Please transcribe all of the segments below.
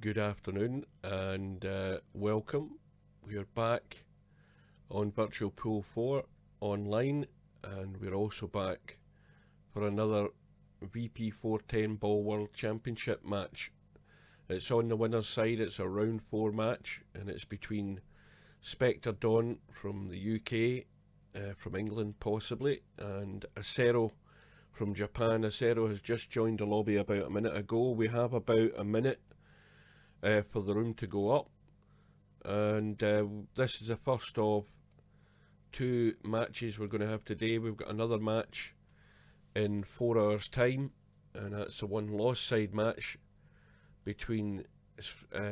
Good afternoon and welcome. We are back on Virtual Pool 4 online, and we're also back for another VP4 10 Ball World Championship match. It's on the winner's side. It's a round 4 match, and it's between Spectredawn from the UK, from England possibly, and Acero from Japan. Acero has just joined the lobby about a minute ago. We have about a minute for the room to go up, and this is the first of 2 matches we're going to have today. We've got another match in 4 hours time, and that's a one loss side match between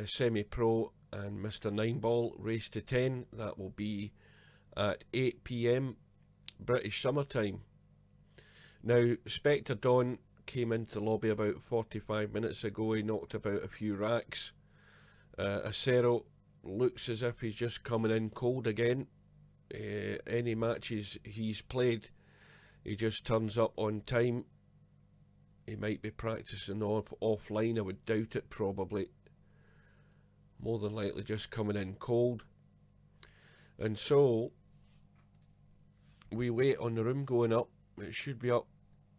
Semi-Pro and Mr. 9ball, race to 10. That will be at 8 PM British summertime. Now, Spectredawn came into the lobby about 45 minutes ago. He knocked about a few racks. Acero looks as if he's just coming in cold again. Any matches he's played, he just turns up on time. He might be practicing offline. I would doubt it, probably. More than likely just coming in cold. And so we wait on the room going up. It should be up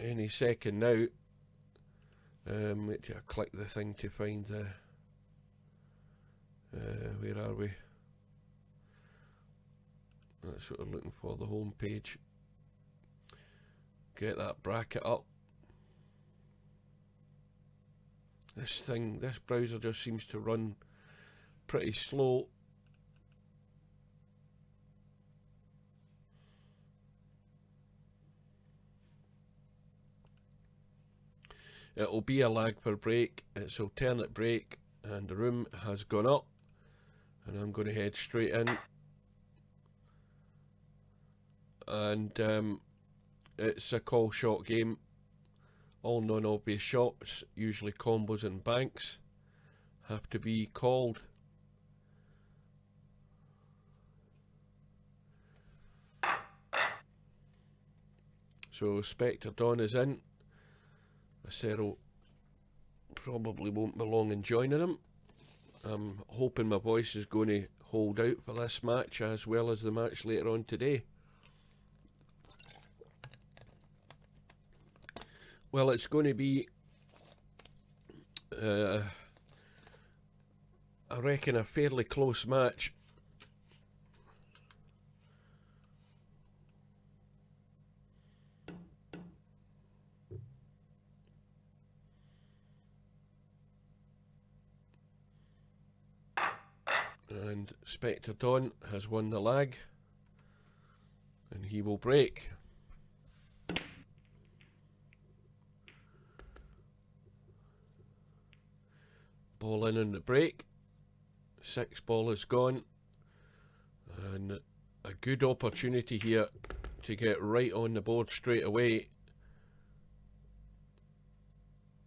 any second now. Wait till I click the thing to find the... where are we? That's what we're looking for, the home page. Get that bracket up. This browser just seems to run pretty slow. It'll be a lag for break. It's alternate break, and the room has gone up, and I'm going to head straight in. And it's a call shot game. All non-obvious shots, usually combos and banks, have to be called. So Spectredawn is in. Acero probably won't be long in joining him. I'm hoping my voice is going to hold out for this match as well as the match later on today. Well, it's going to be, I reckon, a fairly close match. And Spectredawn has won the lag, and he will break. Ball in on the break. 6 ball is gone, and a good opportunity here to get right on the board straight away.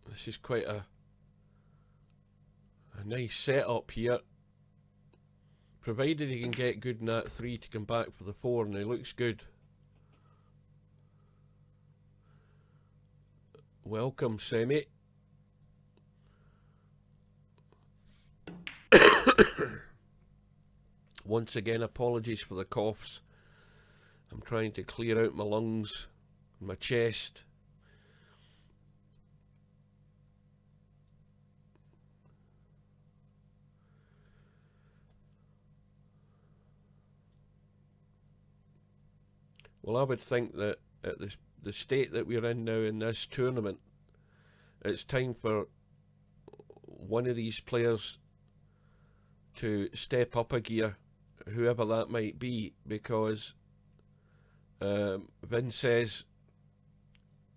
This is quite a nice setup here, provided he can get good in that 3 to come back for the 4, and he looks good. Welcome, Semi. Once again, apologies for the coughs. I'm trying to clear out my lungs, my chest. Well, I would think that at the state that we're in now in this tournament, it's time for one of these players to step up a gear, whoever that might be, because Vin says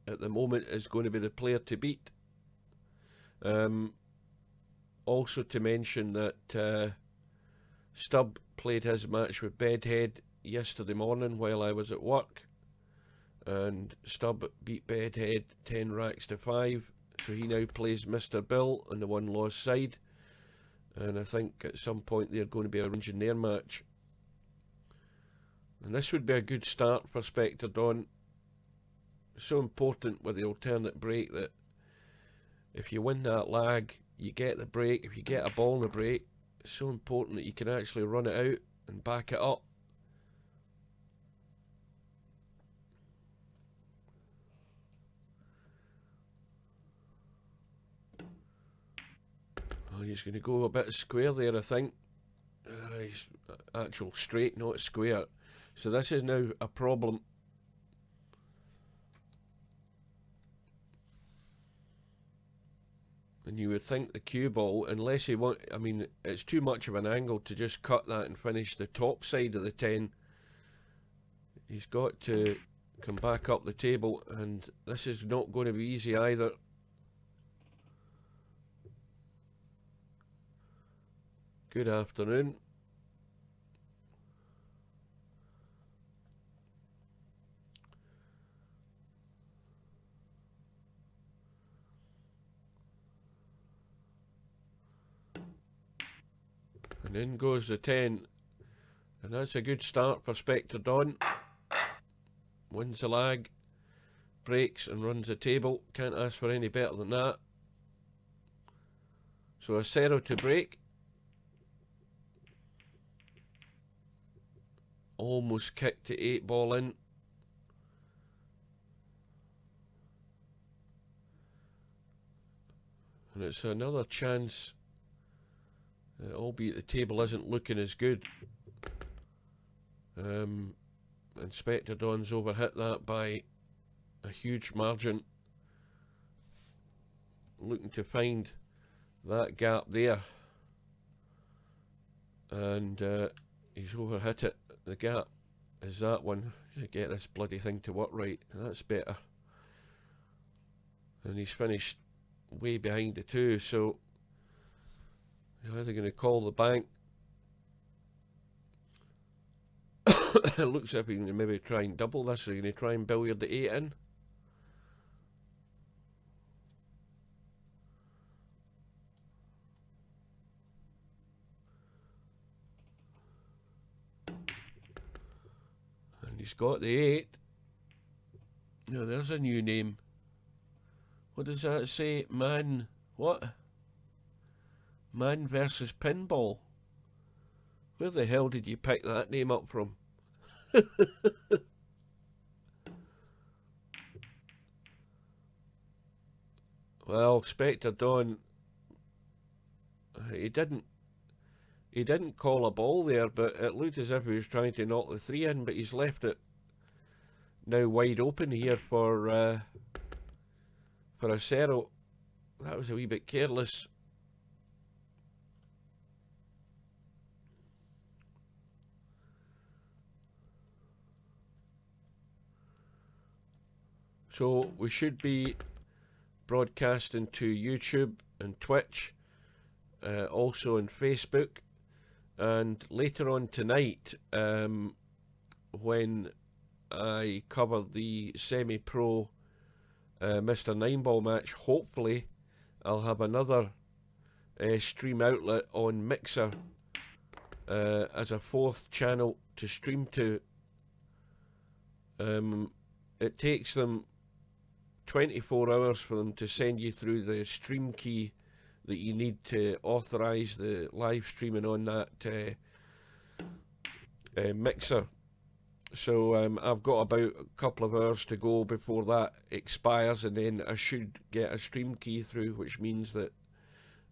at the moment is going to be the player to beat. Also to mention that Stubb played his match with Bedhead yesterday morning while I was at work, and Stubb beat Bedhead 10 racks to 5, so he now plays Mr. Bill on the one loss side, and I think at some point they're going to be arranging their match. And this would be a good start for Spectredawn. So important with the alternate break that if you win that lag, you get the break, if you get a ball in the break, it's so important that you can actually run it out and back it up. Oh, he's going to go a bit square there, I think. He's actual straight, not square. So this is now a problem. And you would think the cue ball, unless he want, I mean, it's too much of an angle to just cut that and finish the top side of the 10. He's got to come back up the table, and this is not going to be easy either. Good afternoon. And in goes the 10. And that's a good start for Spectredawn. Wins the lag, breaks and runs the table. Can't ask for any better than that. So acero to break. Almost kicked to 8 ball in. And it's another chance, albeit the table isn't looking as good. And Spectredawn's overhit that by a huge margin. Looking to find that gap there. And he's overhit it. The gap is that one. Get this bloody thing to work right. That's better. And he's finished way behind the 2, so you're either going to call the bank. It looks like we can maybe try and double this, so you're going to try and billiard the 8 in. And he's got the 8. Now there's a new name. What does that say? Man, what? Man versus Pinball. Where the hell did you pick that name up from? Well, Spectredawn, he didn't call a ball there, but it looked as if he was trying to knock the 3 in, but he's left it now wide open here for acero. That was a wee bit careless. So we should be broadcasting to YouTube and Twitch, also on Facebook, and later on tonight, when I cover the semi-pro Mr. 9-ball match, hopefully I'll have another stream outlet on Mixer as a 4th channel to stream to. It takes them 24 hours for them to send you through the stream key that you need to authorise the live streaming on that Mixer. So I've got about a couple of hours to go before that expires, and then I should get a stream key through, which means that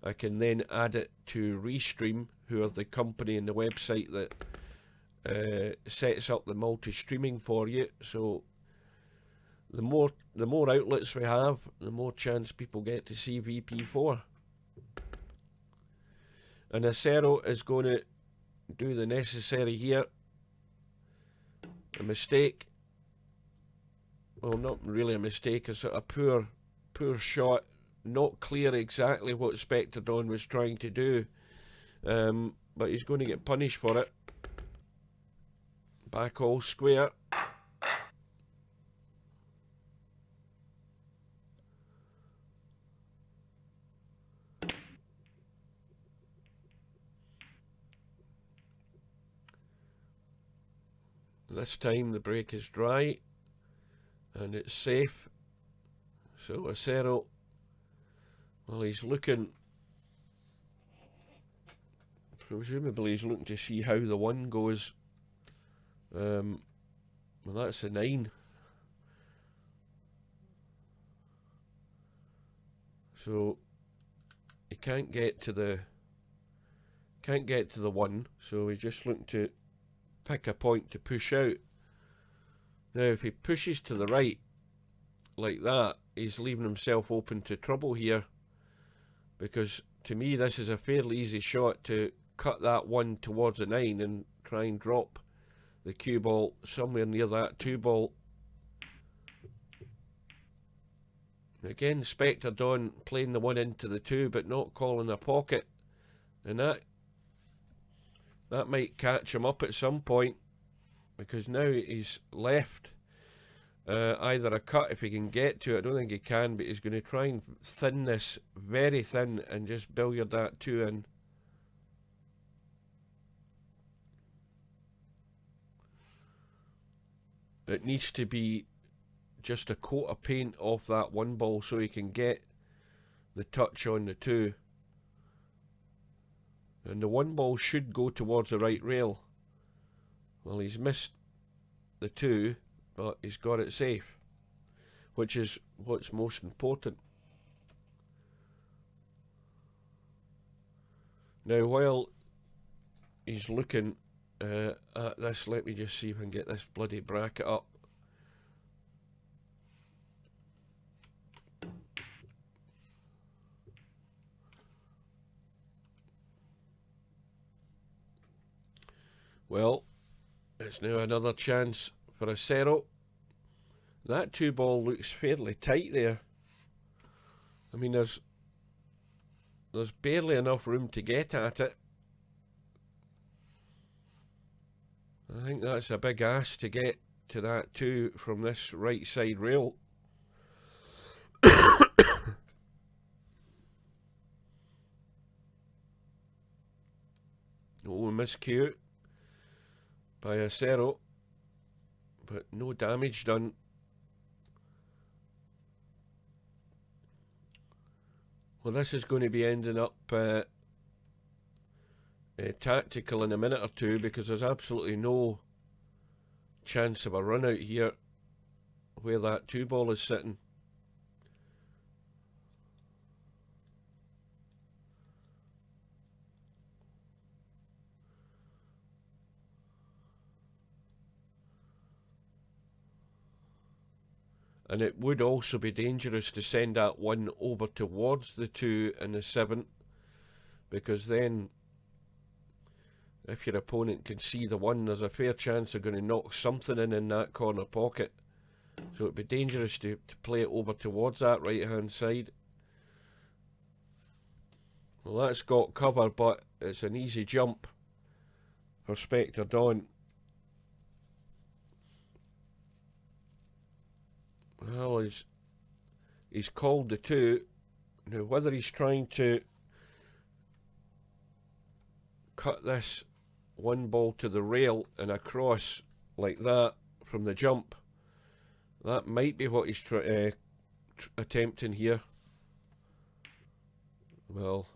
I can then add it to Restream, who are the company and the website that sets up the multi-streaming for you. So the more outlets we have, the more chance people get to see VP4. And acero is going to do the necessary here. A mistake, well, not really a mistake, a sort of poor shot, not clear exactly what Spectredawn was trying to do, but he's going to get punished for it. Back all square. This time the break is dry and it's safe. So acero, well, he's looking Presumably he's looking to see how the 1 goes. Well, that's a 9. So he can't get to the 1, so he's just looking to pick a point to push out. Now if he pushes to the right like that, he's leaving himself open to trouble here, because to me this is a fairly easy shot to cut that 1 towards a 9 and try and drop the cue ball somewhere near that 2 ball. Again, Spectredawn playing the 1 into the 2 but not calling a pocket, and that might catch him up at some point, because now he's left either a cut if he can get to it. I don't think he can, but he's going to try and thin this very thin and just billiard that 2 in. It needs to be just a coat of paint off that 1 ball so he can get the touch on the 2. And the 1 ball should go towards the right rail. Well, he's missed the 2, but he's got it safe, which is what's most important. Now, while he's looking at this, let me just see if I can get this bloody bracket up. Well, it's now another chance for acero. That 2 ball looks fairly tight there. I mean, there's barely enough room to get at it. I think that's a big ask to get to that 2 from this right side rail. Oh, miscue by acero, but no damage done. Well, this is going to be ending up tactical in a minute or 2, because there's absolutely no chance of a run out here where that 2 ball is sitting. And it would also be dangerous to send that 1 over towards the 2 and the 7, because then if your opponent can see the 1, there's a fair chance they're going to knock something in that corner pocket. So it'd be dangerous to play it over towards that right hand side. Well, that's got cover, but it's an easy jump for Spectredawn. Well, he's called the 2. Now, whether he's trying to cut this 1 ball to the rail and across like that from the jump, that might be what he's attempting here. Well,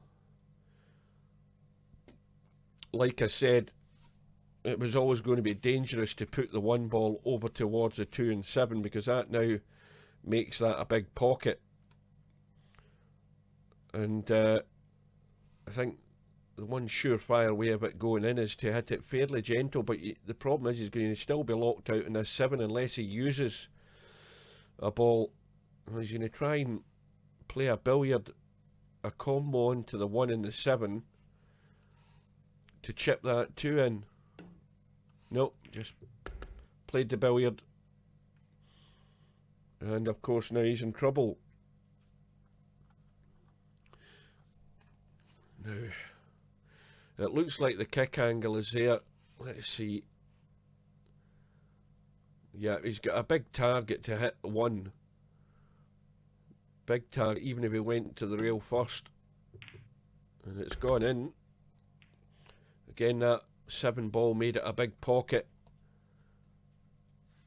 like I said, it was always going to be dangerous to put the 1 ball over towards the 2 and 7, because that now makes that a big pocket. And I think the one surefire way of it going in is to hit it fairly gentle, but the problem is he's going to still be locked out in this 7 unless he uses a ball. He's going to try and play a billiard, a combo onto the 1 and the 7 to chip that 2 in. Nope, just played the billiard. And of course now he's in trouble. Now, it looks like the kick angle is there. Let's see. Yeah, he's got a big target to hit the 1. Big target, even if he went to the rail first. And it's gone in. Again, that 7 ball made it a big pocket.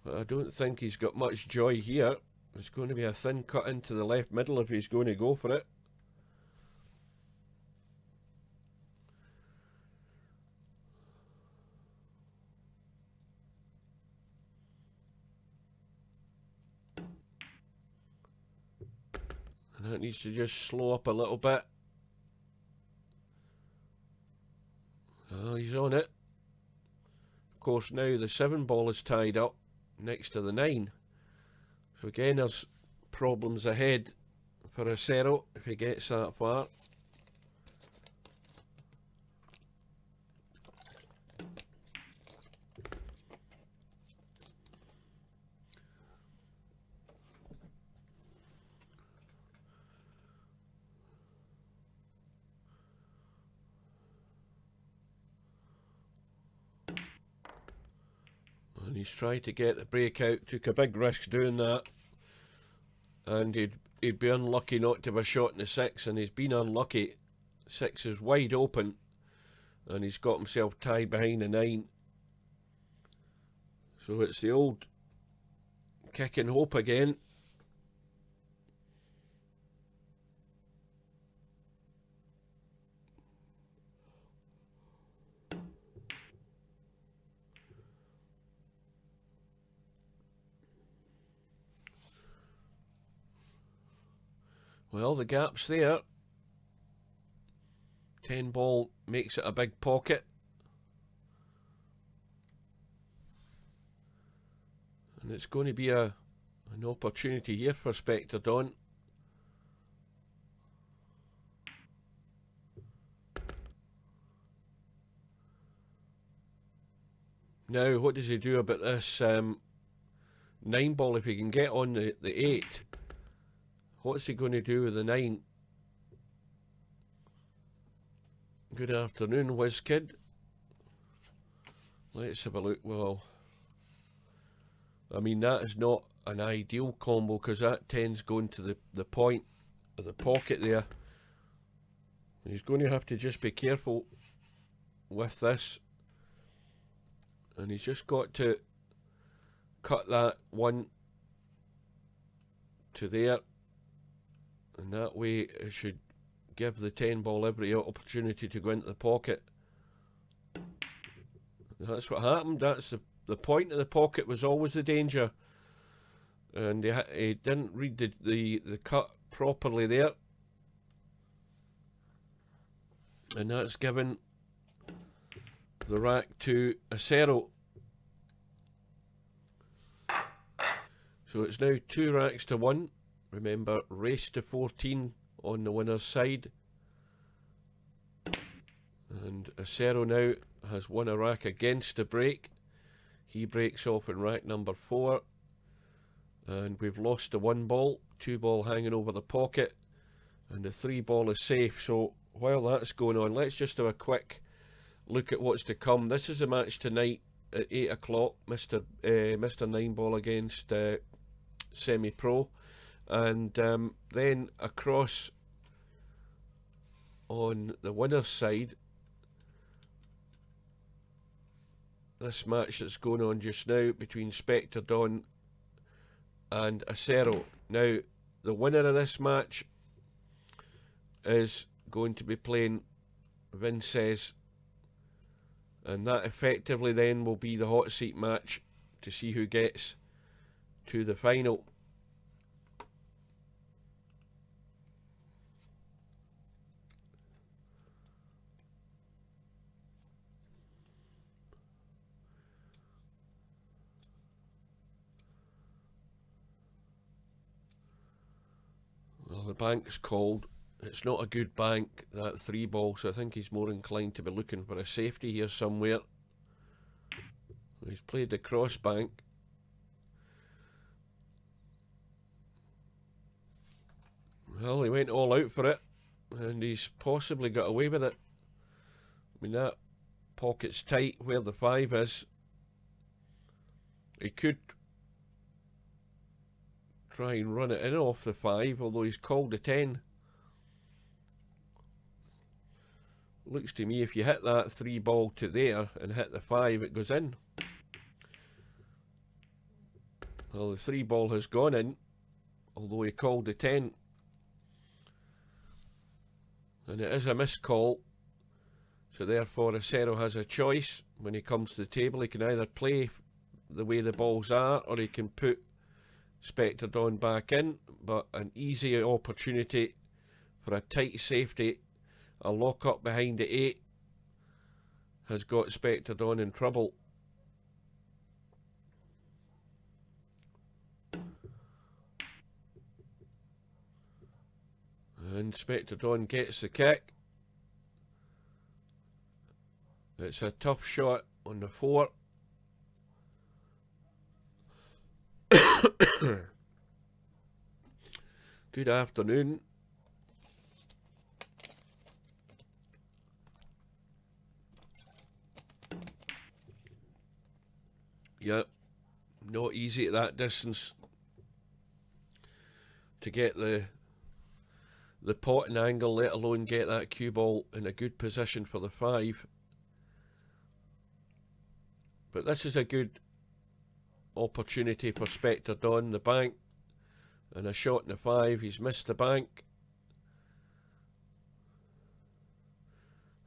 But I don't think he's got much joy here. It's going to be a thin cut into the left middle if he's going to go for it. And that needs to just slow up a little bit. Oh, he's on it. Of course, now the 7 ball is tied up next to the 9. So again, there's problems ahead for Acero if he gets that far. And he's tried to get the breakout, took a big risk doing that. And he'd be unlucky not to have a shot in the 6, and he's been unlucky. 6 is wide open, and he's got himself tied behind the 9. So it's the old kick and hope again. Well, the gap's there. 10 ball makes it a big pocket. And it's going to be an opportunity here for Spectredawn. Now, what does he do about this 9 ball if he can get on the 8? What's he going to do with the 9? Good afternoon, WizKid. Let's have a look. Well, I mean, that is not an ideal combo because that 10's going to the point of the pocket there. He's going to have to just be careful with this. And he's just got to cut that 1 to there. And that way it should give the 10 ball every opportunity to go into the pocket. That's what happened. That's the point of the pocket was always the danger. And he didn't read the cut properly there. And that's given the rack to Acero. So it's now 2 racks to 1. Remember, race to 14 on the winner's side. And Acero now has won a rack against the break. He breaks off in rack number 4. And we've lost the 1 ball. 2 ball hanging over the pocket. And the 3 ball is safe. So while that's going on, let's just have a quick look at what's to come. This is a match tonight at 8 o'clock. Mr. 9 ball against Semi-Pro. And then across on the winner's side, this match that's going on just now between Spectredawn and Acero. Now, the winner of this match is going to be playing Vinces, and that effectively then will be the hot seat match to see who gets to the final. Well, the bank's called. It's not a good bank, that 3 ball, so I think he's more inclined to be looking for a safety here somewhere. He's played the cross bank. Well, he went all out for it, and he's possibly got away with it. I mean, that pocket's tight where the 5 is. He could try and run it in off the 5, although he's called a 10. Looks to me if you hit that 3 ball to there and hit the 5, it goes in. Well, the 3 ball has gone in, although he called the 10. And it is a missed call. So therefore Acero has a choice. When he comes to the table, he can either play the way the balls are, or he can put Spectredawn back in, but an easy opportunity for a tight safety. A lock up behind the 8 has got Spectredawn in trouble. And Spectredawn gets the kick. It's a tough shot on the 4. Good afternoon. Yep, not easy at that distance to get the potting angle, let alone get that cue ball in a good position for the 5. But this is a good opportunity for Spectredawn. The bank and a shot in the 5. He's missed the bank,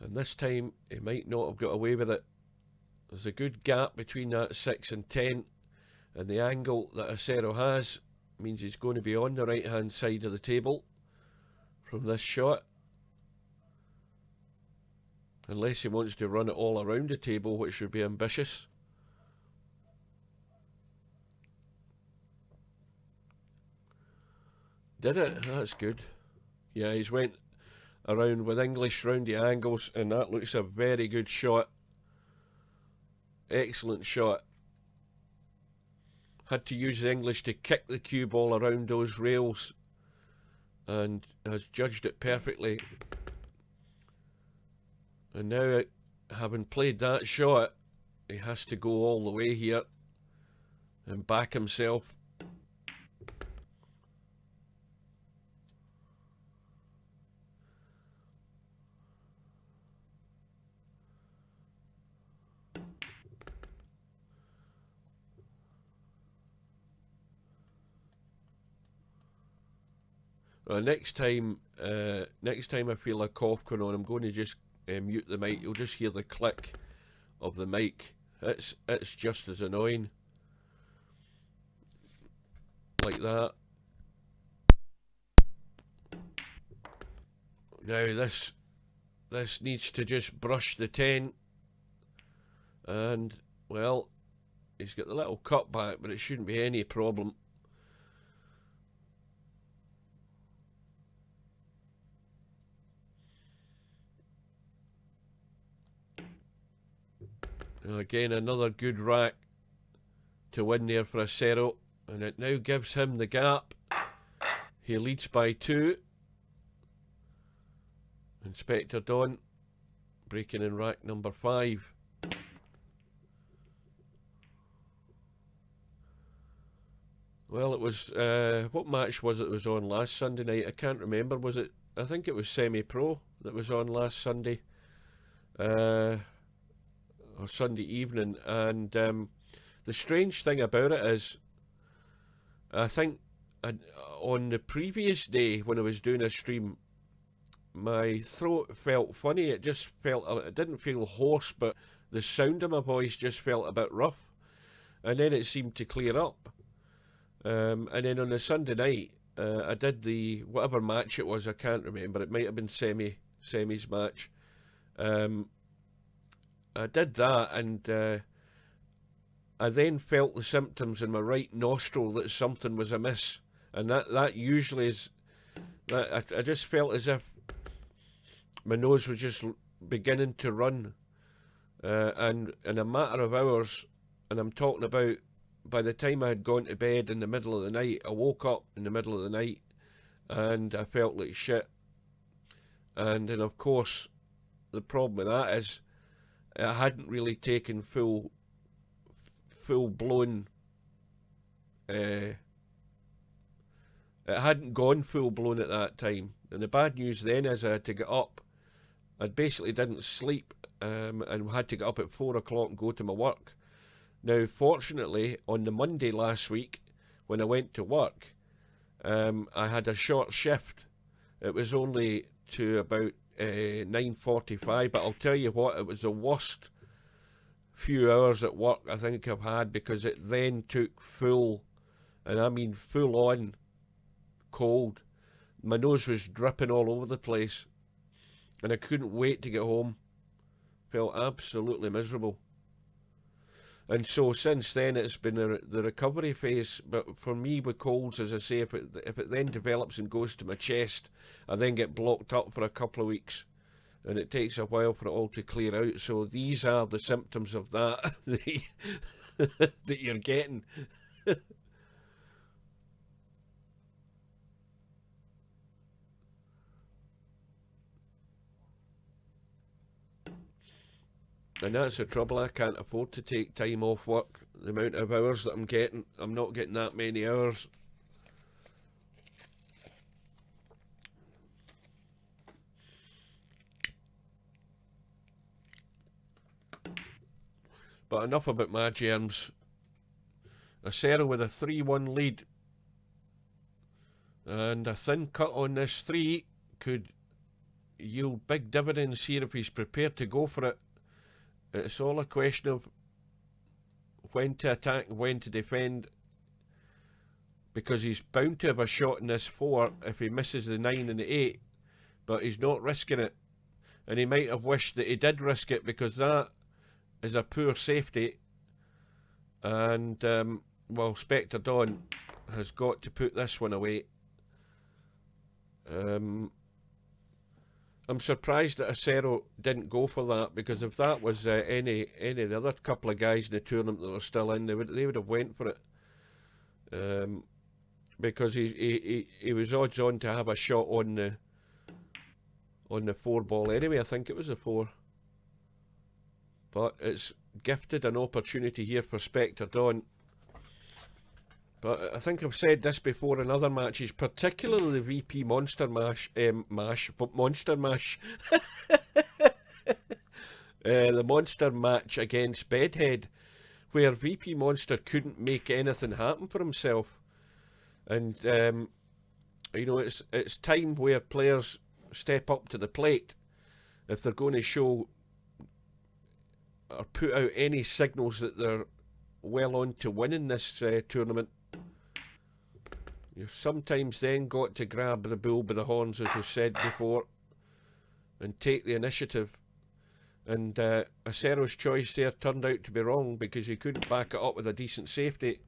and this time he might not have got away with it. There's a good gap between that 6 and 10, and the angle that Acero has means he's going to be on the right hand side of the table from this shot, unless he wants to run it all around the table, which would be ambitious. Did it? That's good. Yeah, he's went around with English round the angles, and that looks a very good shot. Excellent shot. Had to use the English to kick the cue ball around those rails, and has judged it perfectly. And now, having played that shot, he has to go all the way here and back himself. Next time I feel a cough going on, I'm going to just mute the mic. You'll just hear the click of the mic. It's just as annoying. Like that. Now this needs to just brush the 10, and well, he's got the little cut back, but it shouldn't be any problem. Again, another good rack to win there for Acero, and it now gives him the gap. He leads by 2. And Spectredawn breaking in rack number 5. Well, it was, what match was it was on last Sunday night? I can't remember. Was it, I think it was semi-pro that was on last Sunday. Or Sunday evening, and the strange thing about it is, I think on the previous day when I was doing a stream, my throat felt funny. It just felt, it didn't feel hoarse, but the sound of my voice just felt a bit rough, and then it seemed to clear up. And then on the Sunday night, I did the whatever match it was, I can't remember, it might have been semis match. I did that, and I then felt the symptoms in my right nostril that something was amiss, and that usually is that I just felt as if my nose was just beginning to run, and in a matter of hours, and I'm talking about by the time I had gone to bed in the middle of the night, I woke up in the middle of the night and I felt like shit. And then of course the problem with that is I hadn't really taken full blown it hadn't gone full blown at that time. And the bad news then is I had to get up. I basically didn't sleep, and had to get up at 4 o'clock and go to my work. Now fortunately on the Monday last week when I went to work, I had a short shift. It was only to about 9:45, but I'll tell you what, it was the worst few hours at work I think I've had, because it then took full and I mean full on cold. My nose was dripping all over the place, and I couldn't wait to get home. Felt absolutely miserable. And so since then it's been the recovery phase. But for me with colds, as I say, if it then develops and goes to my chest, I then get blocked up for a couple of weeks, and it takes a while for it all to clear out. So these are the symptoms of that that you're getting. And that's the trouble. I can't afford to take time off work. The amount of hours that I'm getting, I'm not getting that many hours. But enough about my germs. Acero with a 3-1 lead. And a thin cut on this 3 could yield big dividends here if he's prepared to go for it. It's all a question of when to attack and when to defend, because he's bound to have a shot in this 4 if he misses the 9 and the 8, but he's not risking it. And he might have wished that he did risk it, because that is a poor safety. And, well, Spectredawn has got to put this one away. I'm surprised that Acero didn't go for that, because if that was any of the other couple of guys in the tournament that were still in, they would have went for it. Because he was odds on to have a shot on the 4 ball anyway. I think it was a 4. But it's gifted an opportunity here for Spectredawn. But I think I've said this before in other matches, particularly the VP Monster Mash, Monster Mash. The Monster match against Bedhead, where VP Monster couldn't make anything happen for himself. And, you know, it's time where players step up to the plate if they're going to show or put out any signals that they're well on to winning this tournament. You've sometimes then got to grab the bull by the horns, as we've said before, and take the initiative. And Acero's choice there turned out to be wrong, because he couldn't back it up with a decent safety.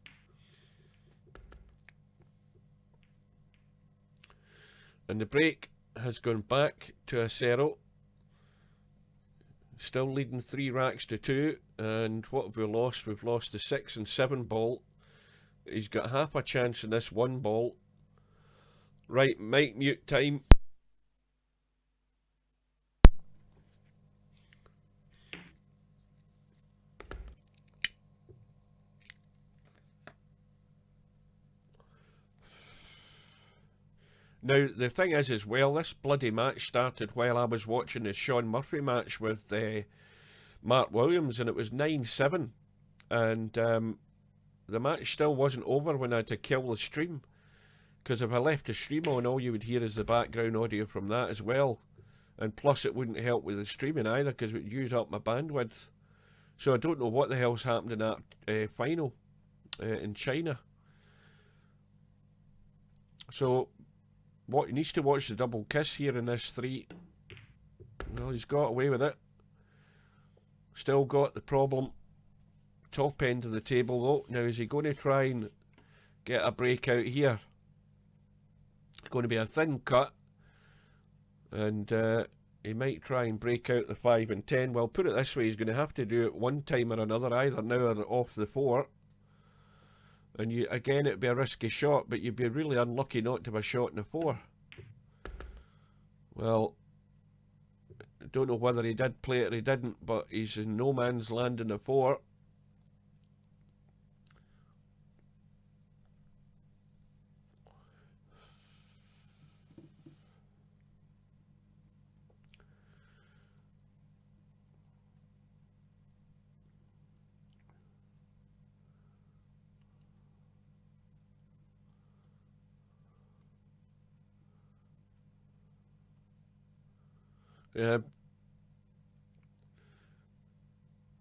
And the break has gone back to Acero. Still leading 3 racks to 2. And what have we lost? We've lost the 6 and 7 ball. He's got half a chance in this 1 ball. Right, mic mute time. Now, the thing is as well, this bloody match started while I was watching the Sean Murphy match with Mark Williams, and it was 9-7. And the match still wasn't over when I had to kill the stream. Because if I left the stream on, all you would hear is the background audio from that as well. And plus it wouldn't help with the streaming either, because it would use up my bandwidth. So I don't know what the hell's happened in that final in China. So what he needs to watch the double kiss here in this 3. Well, he's got away with it. Still got the problem. Top end of the table though. Now is he going to try and get a breakout here? It's going to be a thin cut. And he might try and break out the 5 and 10. Well, put it this way, he's going to have to do it one time or another, either now or off the 4. And you, again, it'd be a risky shot, but you'd be really unlucky not to have a shot in the 4. Well, I don't know whether he did play it or he didn't, but he's in no man's land in the 4.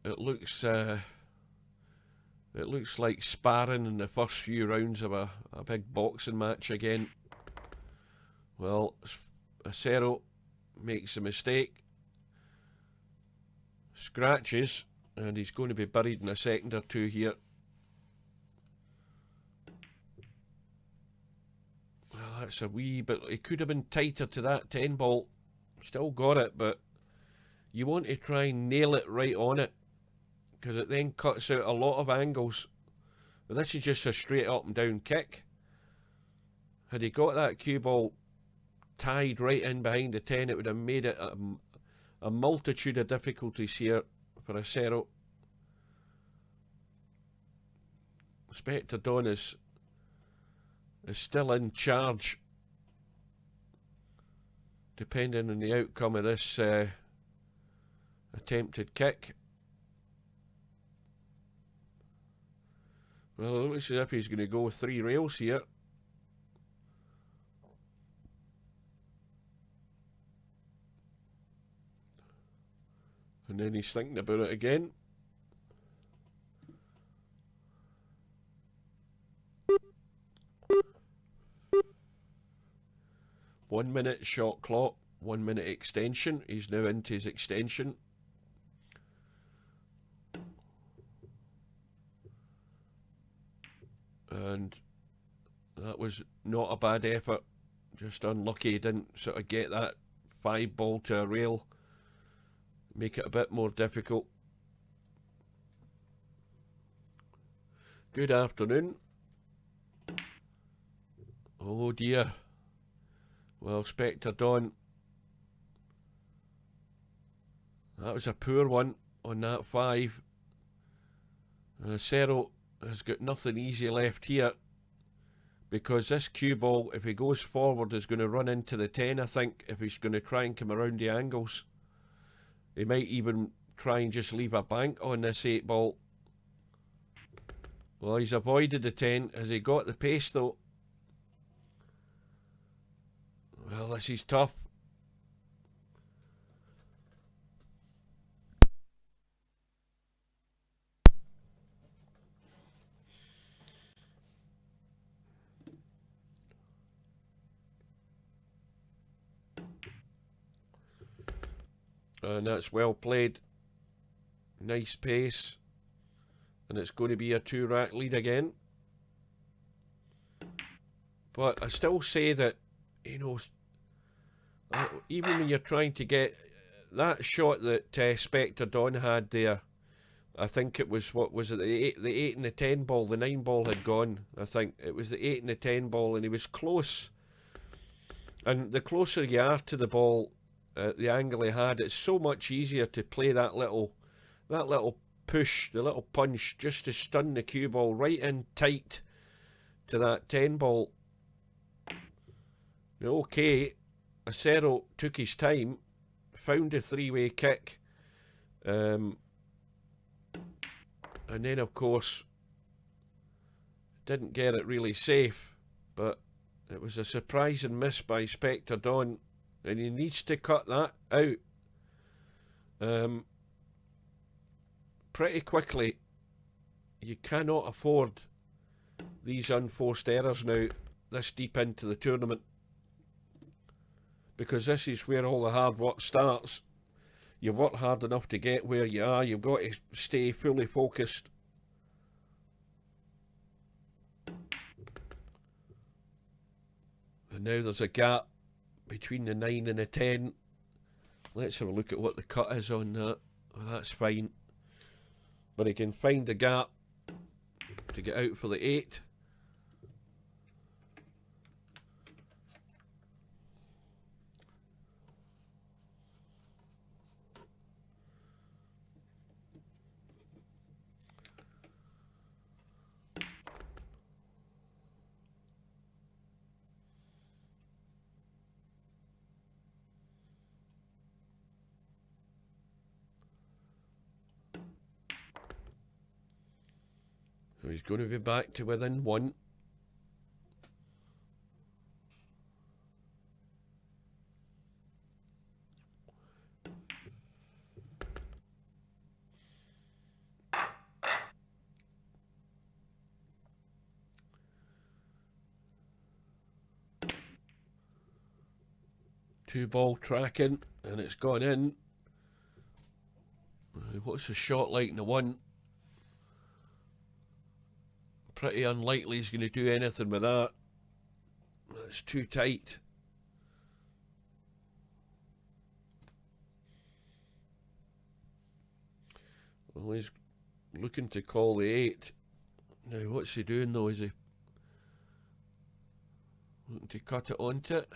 It looks It looks like sparring in the first few rounds of a big boxing match again. Well, Acero makes a mistake, scratches, and he's going to be buried in a second or two here. Well, that's a wee bit. It could have been tighter to that 10 ball. Still got it, but you want to try and nail it right on it, because it then cuts out a lot of angles. But this is just a straight up and down kick. Had he got that cue ball tied right in behind the 10, it would have made it a multitude of difficulties here for Acero. Spectredawn is still in charge, depending on the outcome of this attempted kick. Well, it looks as if he's going to go 3 rails here. And then he's thinking about it again. One minute shot clock, 1 minute extension. He's now into his extension. And that was not a bad effort. Just unlucky he didn't sort of get that 5 ball to a rail. Make it a bit more difficult. Good afternoon. Oh dear. Well, Spectredawn, that was a poor one on that 5. Acero has got nothing easy left here, because this cue ball, if he goes forward, is going to run into the 10, I think, if he's going to try and come around the angles. He might even try and just leave a bank on this 8 ball. Well, he's avoided the 10. Has he got the pace, though? Well, this is tough. And that's well played. Nice pace. And it's going to be a 2-rack lead again. But I still say that, you know, even when you're trying to get that shot that Spectredawn had there, I think it was, what was it, the 8 and the 10 ball, the 9 ball had gone. I think it was the 8 and the 10 ball, and he was close. And the closer you are to the ball, the angle he had, it's so much easier to play that little push, the little punch, just to stun the cue ball right in tight to that 10 ball. Okay, Acero took his time, found a 3-way kick, and then of course didn't get it really safe, but it was a surprising miss by Spectredawn, and he needs to cut that out pretty quickly. You cannot afford these unforced errors now, this deep into the tournament, because this is where all the hard work starts. You've worked hard enough to get where you are. You've got to stay fully focused. And now there's a gap between the 9 and the 10. Let's have a look at what the cut is on that. Oh, that's fine. But he can find the gap to get out for the 8. So he's going to be back to within 1. 2 ball tracking, and it's gone in. What's the shot like in the one? Pretty unlikely he's going to do anything with that. It's too tight. Well, he's looking to call the 8. Now, what's he doing though? Is he looking to cut it onto it?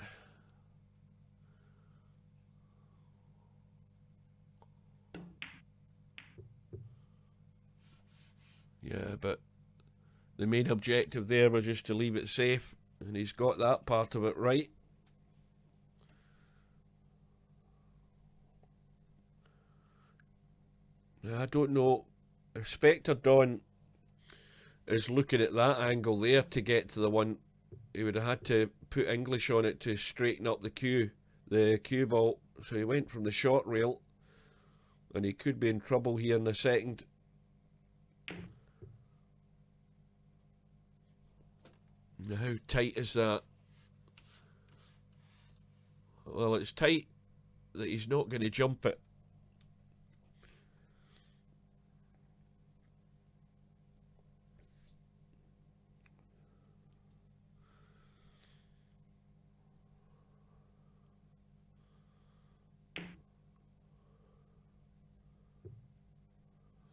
Yeah, but the main objective there was just to leave it safe, and he's got that part of it right. Now, I don't know if Spectredawn is looking at that angle there to get to the one. He would have had to put English on it to straighten up the cue ball. So he went from the short rail, and he could be in trouble here in a second. Now, how tight is that? Well, it's tight that he's not going to jump it.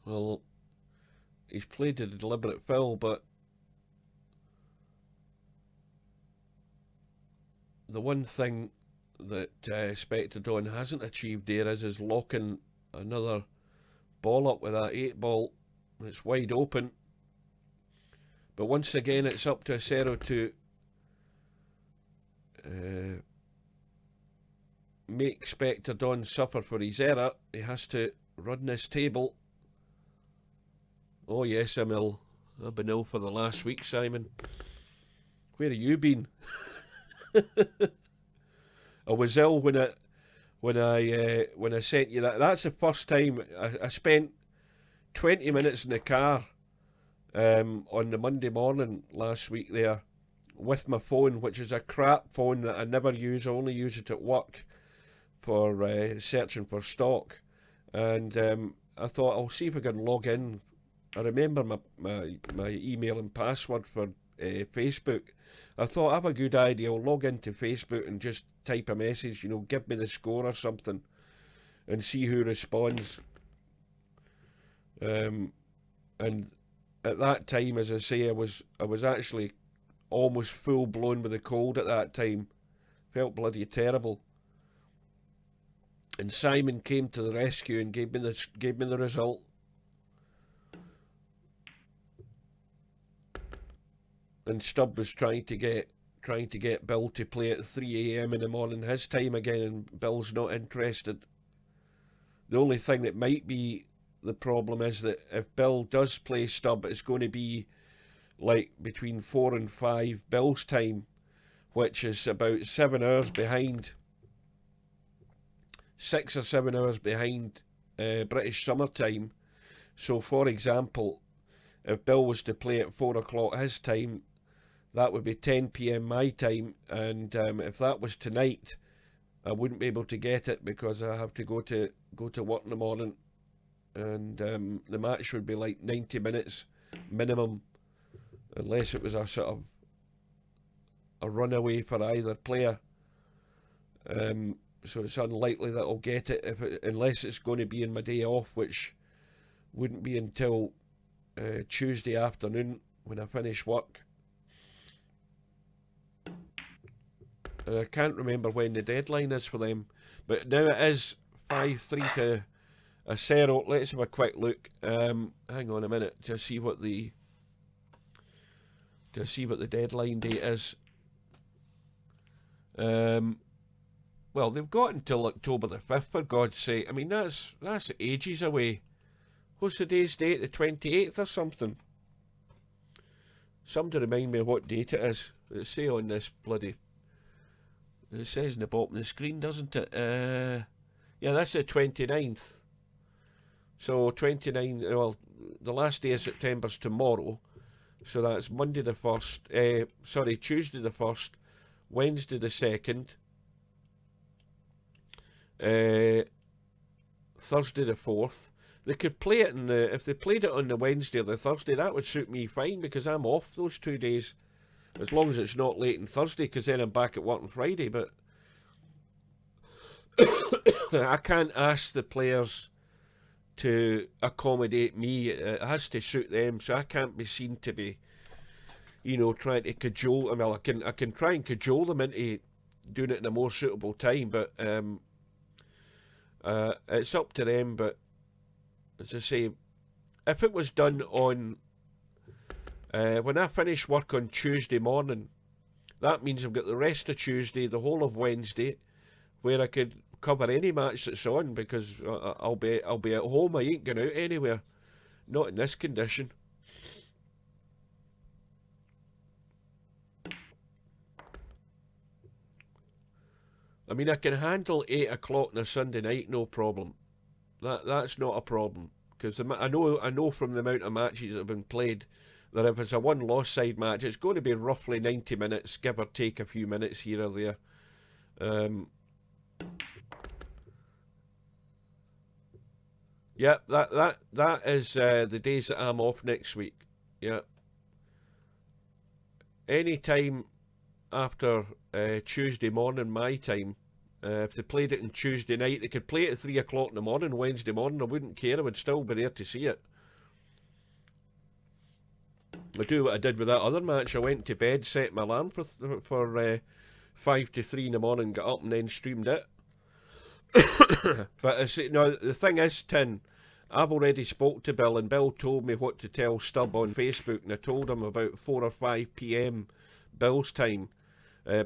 Well, he's played a deliberate foul, but the one thing that Spectredawn hasn't achieved there is locking another ball up with that 8 ball. It's wide open. But once again, it's up to Acero to make Spectredawn suffer for his error. He has to run this table. Oh yes, I'm ill. I've been ill for the last week, Simon. Where have you been? I was ill when I sent you that. That's the first time I spent 20 minutes in the car on the Monday morning last week there with my phone, which is a crap phone that I never use. I only use it at work for searching for stock. And I thought, I'll see if I can log in. I remember my email and password for Facebook. I thought, I have a good idea. I'll log into Facebook and just type a message, give me the score or something, and see who responds. And at that time, as I say, I was actually almost full blown with a cold at that time. Felt bloody terrible. And Simon came to the rescue and gave me the result. And Stubb was trying to get Bill to play at 3 AM in the morning his time again, and Bill's not interested. The only thing that might be the problem is that if Bill does play Stubb, it's going to be like between 4 and 5 Bill's time, which is about 7 hours behind, 6 or 7 hours behind British summer time. So, for example, if Bill was to play at 4 o'clock his time, that would be 10 PM my time, and if that was tonight, I wouldn't be able to get it because I have to go to work in the morning, and the match would be like 90 minutes minimum, unless it was a sort of a runaway for either player. So it's unlikely that I'll get it unless it's going to be in my day off, which wouldn't be until Tuesday afternoon when I finish work. I can't remember when the deadline is for them, but now it is 5-3 to Acero. Let's have a quick look. Hang on a minute to see what the deadline date is. Well, they've got until October the 5th, for God's sake. I mean, that's ages away. What's the day's date? The 28th or something? Somebody remind me what date it is. It'll say on this bloody... It says in the bottom of the screen, doesn't it? Yeah, that's the 29th. So 29, well, the last day of September's tomorrow. So that's Monday the 1st, Tuesday the 1st, Wednesday the 2nd, Thursday the 4th. They could play it if they played it on the Wednesday or the Thursday, that would suit me fine because I'm off those 2 days. As long as it's not late on Thursday, because then I'm back at work on Friday. But I can't ask the players to accommodate me. It has to suit them, so I can't be seen to be, you know, trying to cajole them. Well, I can try and cajole them into doing it in a more suitable time, but it's up to them. But as I say, if it was done on when I finish work on Tuesday morning, that means I've got the rest of Tuesday, the whole of Wednesday, where I could cover any match that's on, because I'll be at home. I ain't going out anywhere, not in this condition. I mean, I can handle 8 o'clock on a Sunday night, no problem. That's not a problem, because I know from the amount of matches that have been played that if it's a one-loss side match, it's going to be roughly 90 minutes, give or take a few minutes here or there. Yeah, that is the days that I'm off next week. Yeah, any time after Tuesday morning, my time. If they played it on Tuesday night, they could play it at 3 o'clock in the morning, Wednesday morning. I wouldn't care. I would still be there to see it. I do what I did with that other match. I went to bed, set my alarm for 5 to 3 in the morning, got up and then streamed it. But I say, no, the thing is, Tin, I've already spoke to Bill, and Bill told me what to tell Stubb on Facebook, and I told him about 4 or 5 p.m. Bill's time.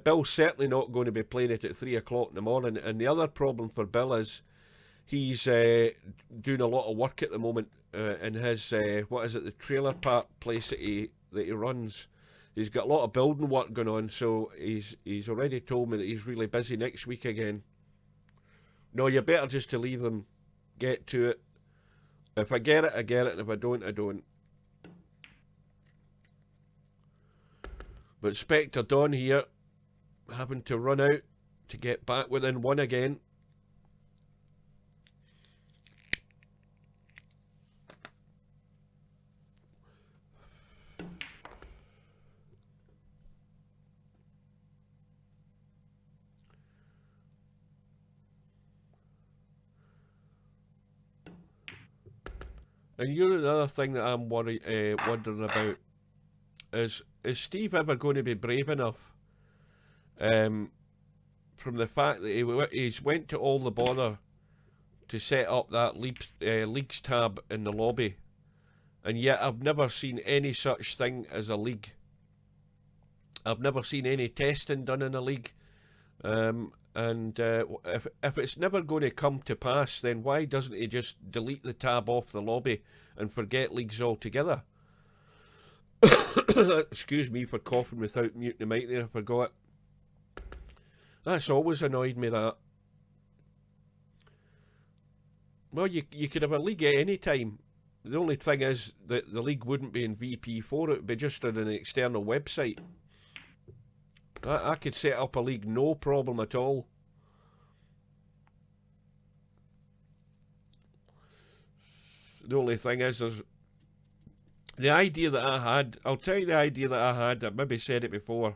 Bill's certainly not going to be playing it at 3 o'clock in the morning, and the other problem for Bill is he's doing a lot of work at the moment in his, what is it, the trailer park place that he runs. He's got a lot of building work going on, so he's already told me that he's really busy next week again. No, you're better just to leave them get to it. If I get it, I get it, and if I don't, I don't. But Spectredawn here, having to run out to get back within 1 again. And you know, the other thing that I'm wondering about is Steve ever going to be brave enough, from the fact that he's went to all the bother to set up that leagues tab in the lobby, and yet I've never seen any such thing as a league. I've never seen any testing done in a league. And if it's never going to come to pass, then why doesn't he just delete the tab off the lobby and forget leagues altogether? Excuse me for coughing without muting the mic there, I forgot. That's always annoyed me, that. Well, you could have a league at any time. The only thing is that the league wouldn't be in VP4, it would be just on an external website. I could set up a league, no problem at all. The only thing is, there's the idea that I had. I'll tell you the idea that I had. I maybe said it before.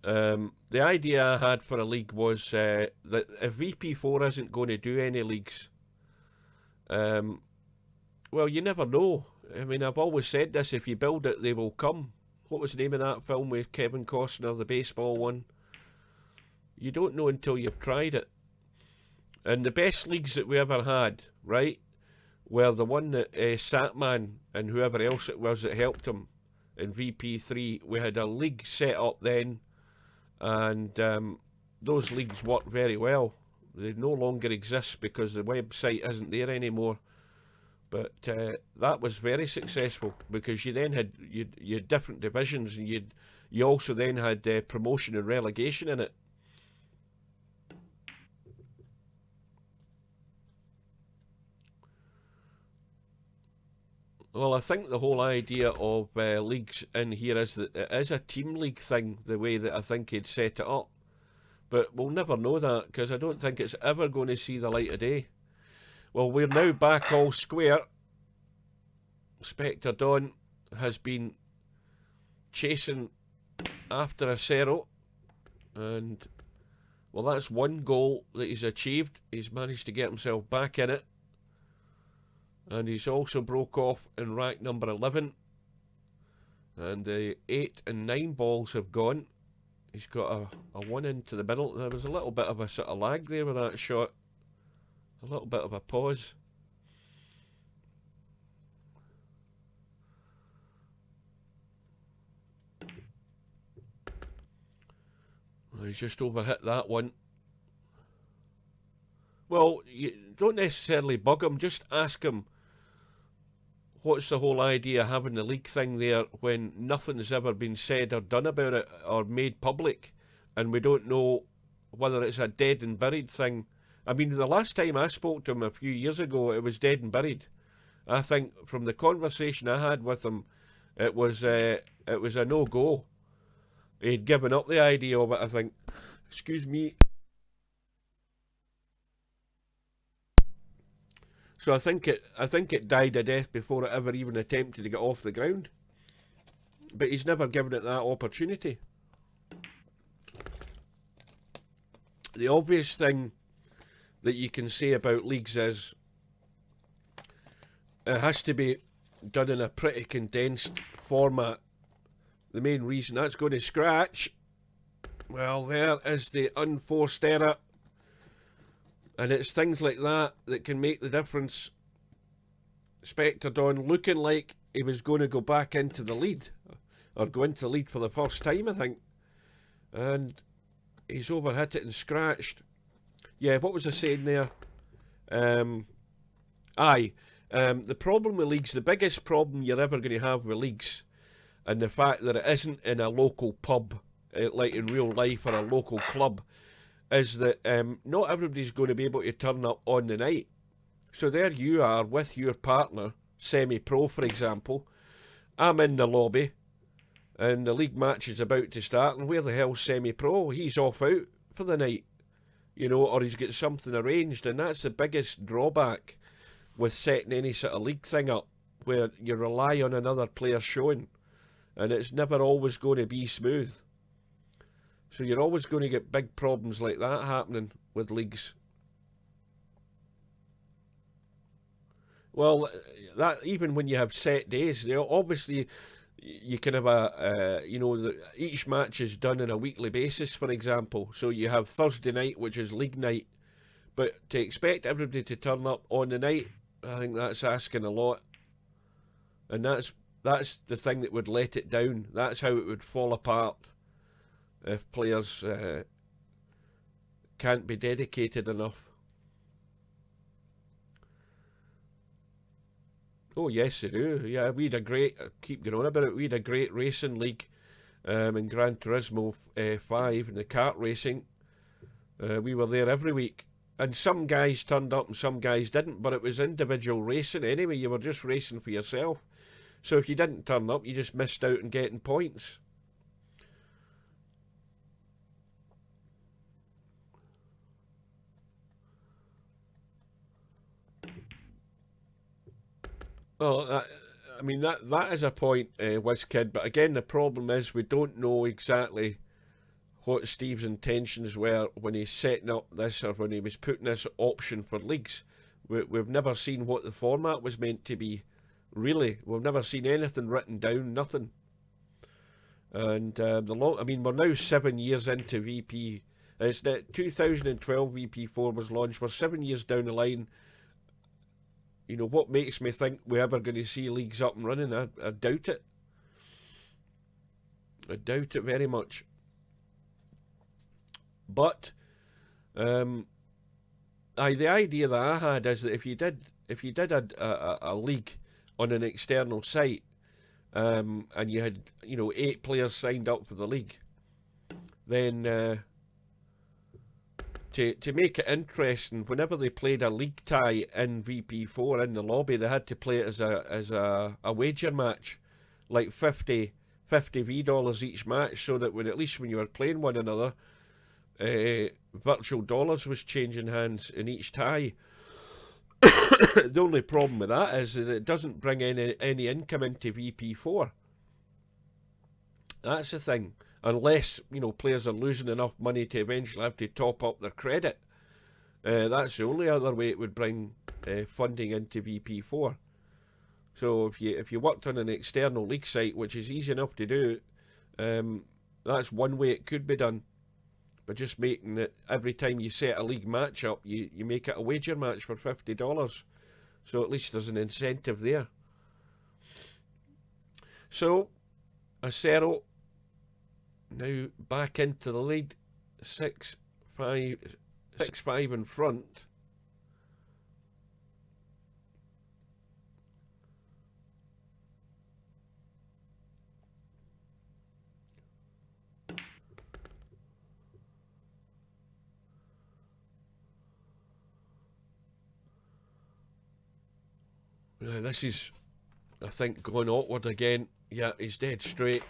The idea I had for a league was that if VP4 isn't going to do any leagues, well, you never know. I mean, I've always said this: if you build it, they will come. What was the name of that film with Kevin Costner, the baseball one? You don't know until you've tried it. And the best leagues that we ever had, right, were the one that Satman and whoever else it was that helped him in VP3. We had a league set up then, and those leagues worked very well. They no longer exist because the website isn't there anymore. But that was very successful because you then had you had different divisions, and you also then had promotion and relegation in it. Well, I think the whole idea of leagues in here is that it is a team league thing, the way that I think he'd set it up. But we'll never know that, because I don't think it's ever going to see the light of day. Well, we're now back all square. Spectredawn has been chasing after acero, and well, that's one goal that he's achieved. He's managed to get himself back in it, and he's also broke off in rack number 11, and the 8 and 9 balls have gone. He's got a one into the middle. There was a little bit of a sort of lag there with that shot, a little bit of a pause. He's just overhit that one. Well, you don't necessarily bug him, just ask him what's the whole idea of having the league thing there when nothing's ever been said or done about it or made public, and we don't know whether it's a dead and buried thing. I mean, the last time I spoke to him a few years ago, it was dead and buried. I think from the conversation I had with him, it was a no-go. He'd given up the idea of it, I think. Excuse me. So I think it died a death before it ever even attempted to get off the ground. But he's never given it that opportunity. The obvious thing that you can say about leagues is it has to be done in a pretty condensed format. The main reason that's going to scratch, well, there is the unforced error. And it's things like that that can make the difference. Spectredawn looking like he was going to go back into the lead, or go into the lead for the first time, I think. And he's overhit it and scratched. Yeah, what was I saying there? The problem with leagues, the biggest problem you're ever going to have with leagues, and the fact that it isn't in a local pub, like in real life, or a local club, is that not everybody's going to be able to turn up on the night. So there you are with your partner, semi-pro for example. I'm in the lobby, and the league match is about to start, and where the hell's semi-pro? He's off out for the night, you know, or he's got something arranged, and that's the biggest drawback with setting any sort of league thing up, where you rely on another player showing, and it's never always going to be smooth. So you're always going to get big problems like that happening with leagues. Well, that even when you have set days, obviously you can have each match is done on a weekly basis, for example. So you have Thursday night, which is league night, but to expect everybody to turn up on the night, I think that's asking a lot. And that's the thing that would let it down. That's how it would fall apart. If players can't be dedicated enough. Oh yes, they do. Yeah, we had a great, keep going on about it, we had a great racing league in Gran Turismo 5, in the kart racing. We were there every week. And some guys turned up and some guys didn't, but it was individual racing anyway. You were just racing for yourself. So if you didn't turn up, you just missed out on getting points. Well, I mean, that is a point, WizKid, but again, the problem is we don't know exactly what Steve's intentions were when he's setting up this, or when he was putting this option for leagues. We've never seen what the format was meant to be, really. We've never seen anything written down, nothing. And I mean, we're now 7 years into VP. It's 2012 VP4 was launched. We're 7 years down the line. You know, what makes me think we're ever going to see leagues up and running? I doubt it. I doubt it very much. But the idea that I had is that if you did a league on an external site, and you had 8 players signed up for the league, then to make it interesting, whenever they played a league tie in VP4 in the lobby, they had to play it as a wager match, like $50 each match, so that when you were playing one another, virtual dollars was changing hands in each tie. The only problem with that is that it doesn't bring any income into VP4. That's the thing. Unless, you know, players are losing enough money to eventually have to top up their credit. That's the only other way it would bring funding into VP4. So if you worked on an external league site, which is easy enough to do, that's one way it could be done. But just making it, every time you set a league match up, you make it a wager match for $50. So at least there's an incentive there. So, Acero now back into the lead, 6-5 in front. Now this is, I think, going awkward again. Yeah, he's dead straight.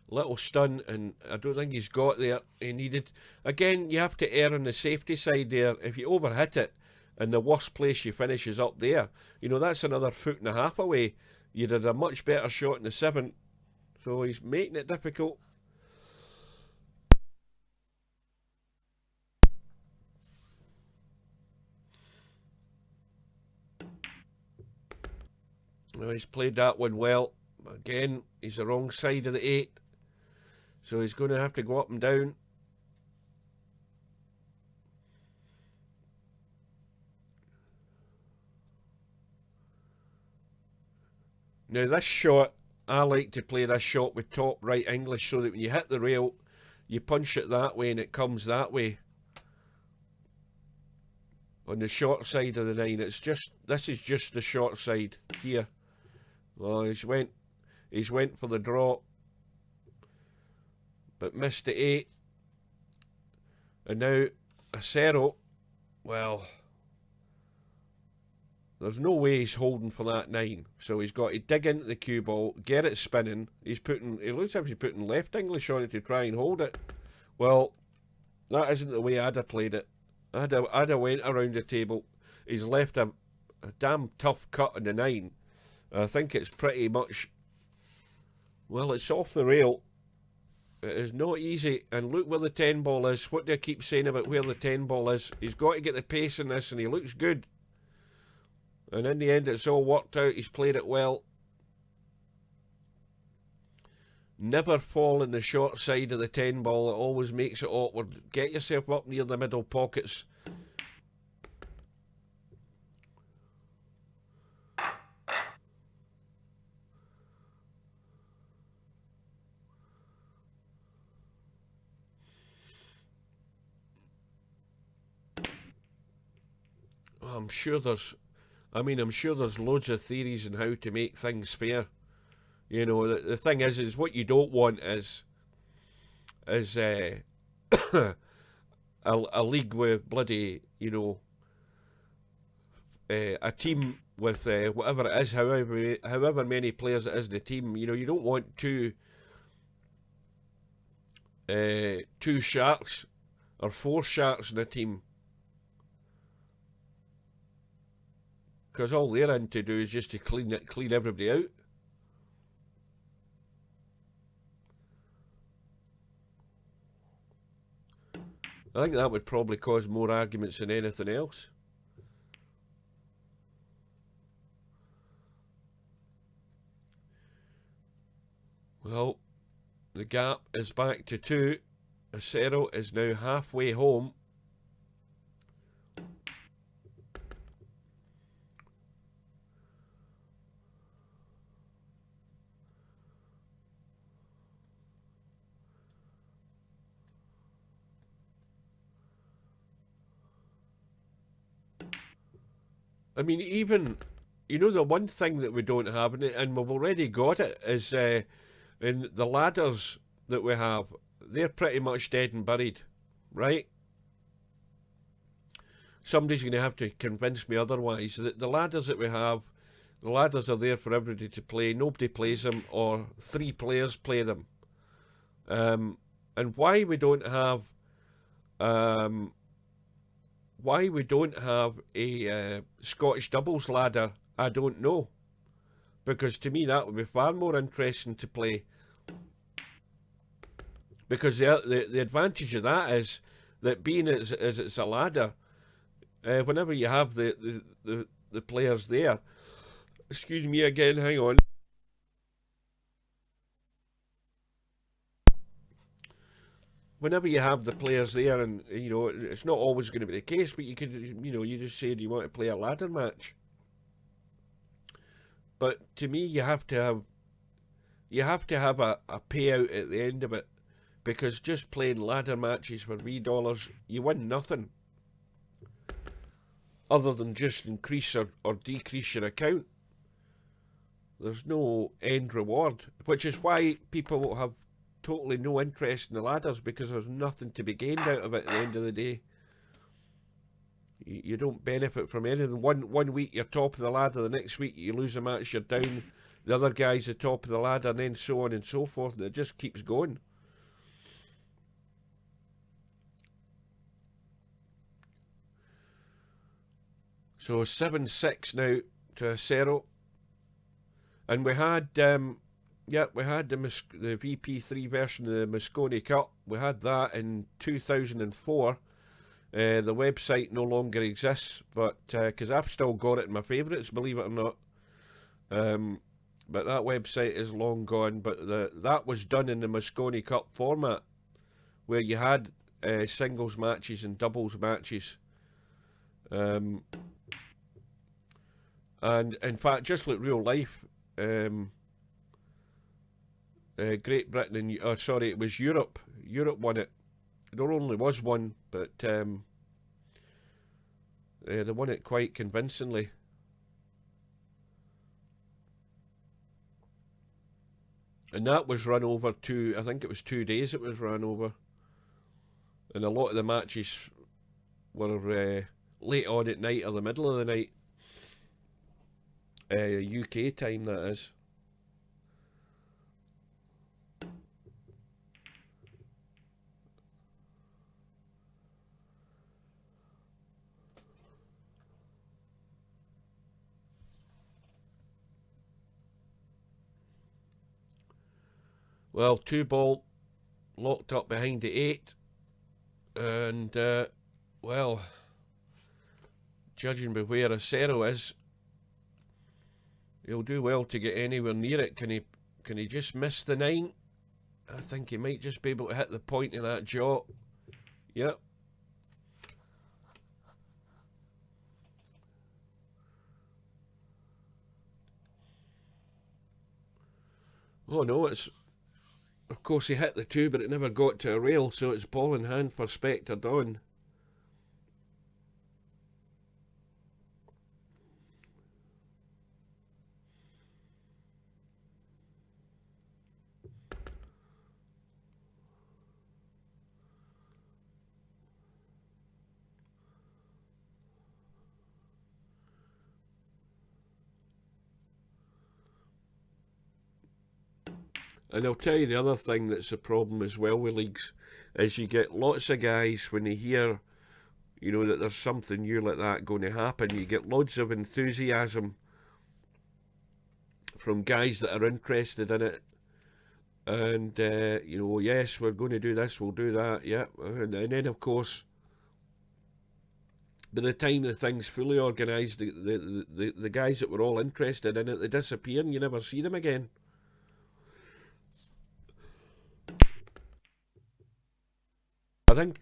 Little stun, and I don't think he's got there. He needed, again, you have to err on the safety side there. If you overhit it, and the worst place you finish is up there, you know, that's another 1.5 foot away. You'd had a much better shot in the 7th. So he's making it difficult. Well, he's played that one well. Again, he's the wrong side of the 8. So he's going to have to go up and down. Now this shot, I like to play this shot with top right English so that when you hit the rail, you punch it that way and it comes that way. On the short side of the 9, it's just, this is just the short side here. Well, he's went for the draw, but missed the 8. And now Acero, well, there's no way he's holding for that 9. So he's got to dig into the cue ball, get it spinning. It looks like he's putting left English on it to try and hold it. Well, that isn't the way I'd have played it. I'd have went around the table. He's left a damn tough cut on the 9. I think it's pretty much, well, it's off the rail. It is not easy. And look where the 10 ball is. What do I keep saying about where the 10 ball is? He's got to get the pace in this, and he looks good. And in the end, it's all worked out. He's played it well. Never fall in the short side of the 10 ball. It always makes it awkward. Get yourself up near the middle pockets. I'm sure there's loads of theories on how to make things fair. You know, the thing is what you don't want is a league with bloody, you know, a team with whatever it is, however many players it is in the team. You know, you don't want two sharks or 4 sharks in a team. Because all they're in to do is just to clean everybody out. I think that would probably cause more arguments than anything else. Well, the gap is back to 2. Acero is now halfway home. I mean, even, you know, the one thing that we don't have, and we've already got it, is in the ladders that we have, they're pretty much dead and buried, right? Somebody's going to have to convince me otherwise. The ladders that we have, the ladders are there for everybody to play. Nobody plays them, or 3 players play them. And why we don't have Why we don't have a Scottish doubles ladder, I don't know. Because to me that would be far more interesting to play. Because the advantage of that is that being as it's a ladder, whenever you have the players there, excuse me again, hang on. Whenever you have the players there, and you know it's not always going to be the case, but you could, you know, you just say, do you want to play a ladder match? But to me, you have to have a payout at the end of it, because just playing ladder matches for $3, you win nothing other than just increase or decrease your account. There's no end reward, which is why people have totally no interest in the ladders, because there's nothing to be gained out of it at the end of the day. You don't benefit from anything. One week you're top of the ladder, the next week you lose a match, you're down, the other guy's the top of the ladder, and then so on and so forth. It just keeps going. So 7-6 now to acero. And we had we had the VP3 version of the Moscone Cup. We had that in 2004. The website no longer exists, but because I've still got it in my favourites, believe it or not. But that website is long gone. But that was done in the Moscone Cup format, where you had singles matches and doubles matches. And in fact, just like real life, Great Britain and sorry, it was Europe. Europe won it. There only was one, but they won it quite convincingly. And that was run over I think it was 2 days it was run over. And a lot of the matches were late on at night or the middle of the night. UK time, that is. Well, 2-ball locked up behind the 8. And, well, judging by where acero is, he'll do well to get anywhere near it. Can he just miss the 9? I think he might just be able to hit the point of that jaw. Yep. Oh no, it's... Of course he hit the 2, but it never got to a rail, so it's ball in hand for Spectredawn. And I'll tell you the other thing that's a problem as well with leagues, is you get lots of guys, when they hear, you know, that there's something new like that going to happen, you get loads of enthusiasm from guys that are interested in it. And, you know, yes, we're going to do this, we'll do that, yeah. And then, of course, by the time the thing's fully organised, the guys that were all interested in it, they disappear and you never see them again.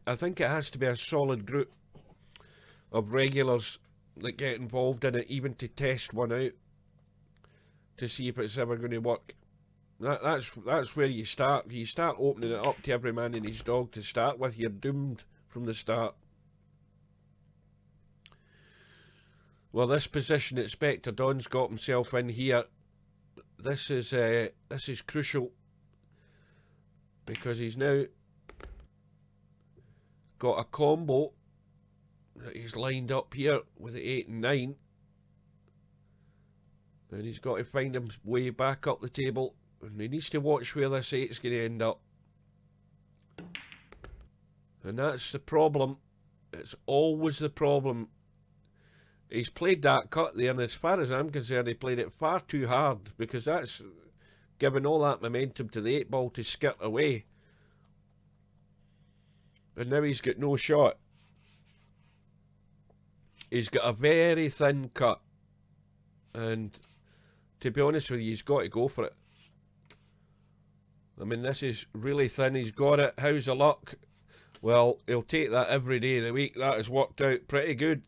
I think it has to be a solid group of regulars that get involved in it, even to test one out, to see if it's ever going to work. That's where you start. You start opening it up to every man and his dog to start with. You're doomed from the start. Well, this position that Spectredawn's got himself in here, this is crucial, because he's now got a combo that he's lined up here with the 8 and 9, and he's got to find his way back up the table, and he needs to watch where this 8's going to end up. And that's the problem. It's always the problem. He's played that cut there, and as far as I'm concerned, he played it far too hard, because that's giving all that momentum to the 8 ball to skirt away. And now he's got no shot. He's got a very thin cut. And to be honest with you, he's got to go for it. I mean, this is really thin. He's got it. How's the luck? Well, he'll take that every day of the week. That has worked out pretty good.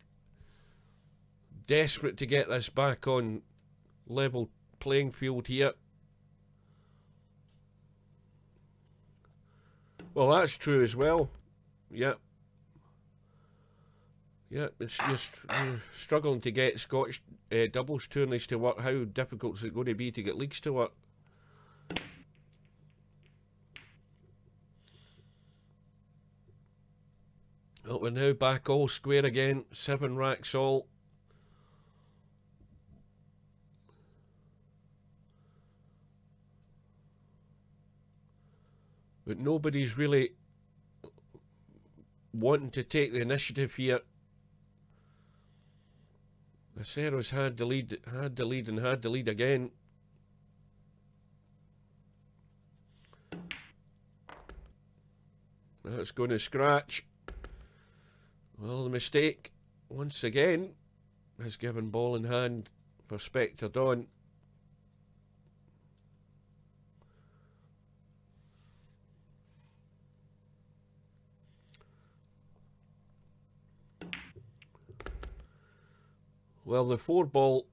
Desperate to get this back on level playing field here. Well, that's true as well. Yep. Yeah, you're struggling to get Scottish doubles tourneys to work. How difficult is it going to be to get leagues to work? Well, we're now back all square again. 7 racks all. But nobody's really wanting to take the initiative here. Acero's had the lead and had the lead again. That's going to scratch. Well, the mistake, once again, has given ball in hand for Spectredawn. Well, the 4 ball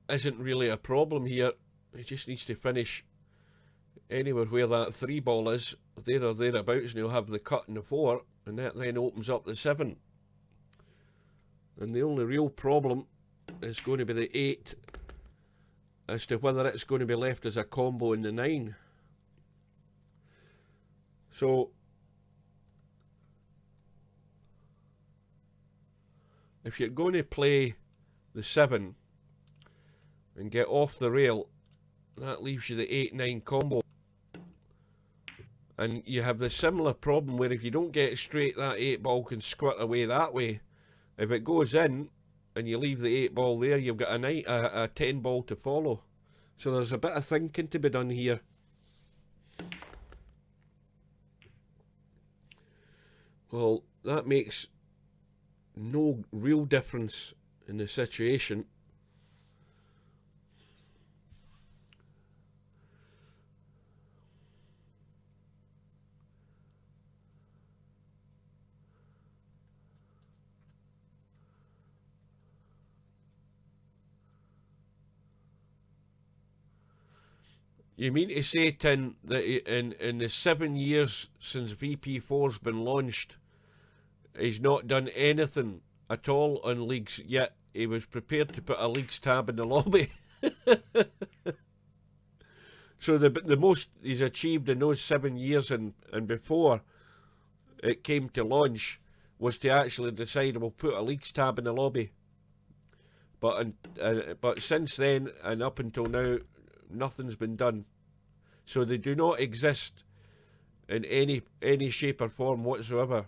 isn't really a problem here. He just needs to finish anywhere where that 3 ball is, there or thereabouts, and he'll have the cut in the 4, and that then opens up the 7. And the only real problem is going to be the 8, as to whether it's going to be left as a combo in the 9. So if you're going to play the 7 and get off the rail, that leaves you the 8-9 combo. And you have the similar problem where if you don't get it straight, that 8 ball can squirt away that way. If it goes in and you leave the 8 ball there, you've got a 10 ball to follow. So there's a bit of thinking to be done here. Well, that makes no real difference in the situation. You mean to say, Tin, that in the 7 years since VP4's been launched, he's not done anything at all on leagues, yet he was prepared to put a leagues tab in the lobby? So the most he's achieved in those 7 years and before it came to launch was to actually decide, we'll put a leagues tab in the lobby. But since then and up until now, nothing's been done. So they do not exist in any shape or form whatsoever.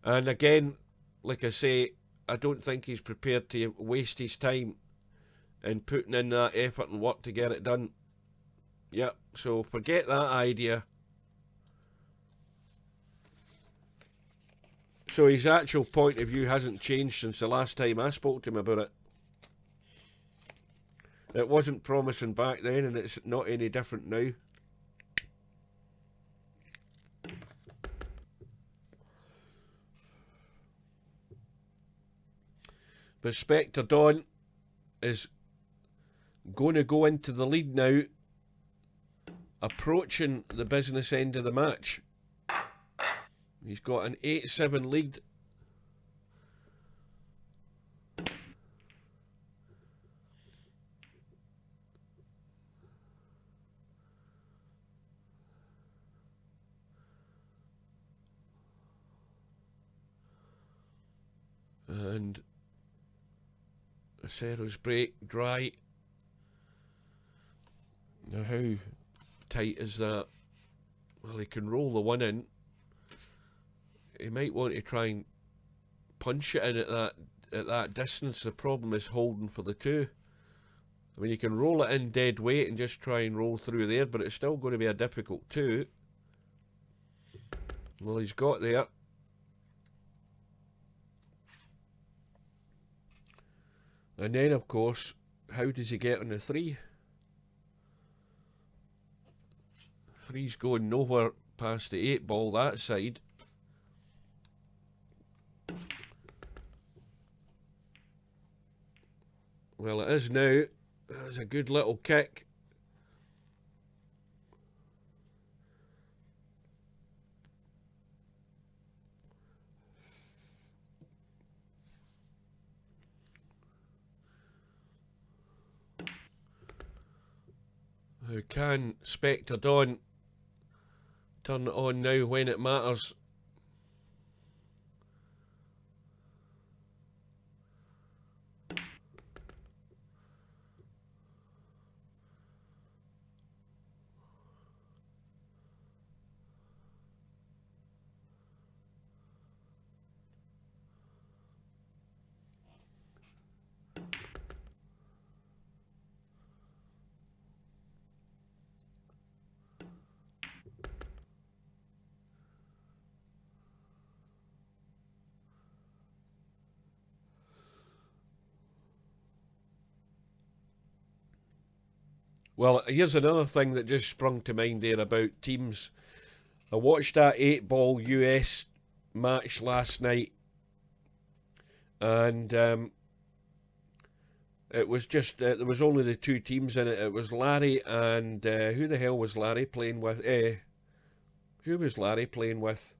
And again, like I say, I don't think he's prepared to waste his time in putting in that effort and work to get it done. Yep, so forget that idea. So his actual point of view hasn't changed since the last time I spoke to him about it. It wasn't promising back then, and it's not any different now. But Spectredawn is going to go into the lead now, approaching the business end of the match. He's got an 8-7 lead. And Acero's break, dry. Now how tight is that? Well, he can roll the 1 in. he might want to try and punch it in at that distance. The problem is holding for the 2. I mean, you can roll it in dead weight and just try and roll through there, but it's still going to be a difficult 2. Well, he's got there. And then, of course, how does he get on the 3? 3's going nowhere past the 8 ball that side. Well, it is now. That's a good little kick. How can Spectredawn turn it on now when it matters? Well, here's another thing that just sprung to mind there about teams. I watched that 8 ball US match last night, and it was just, there was only the 2 teams in it. It was Larry and, who the hell was Larry playing with? Who was Larry playing with?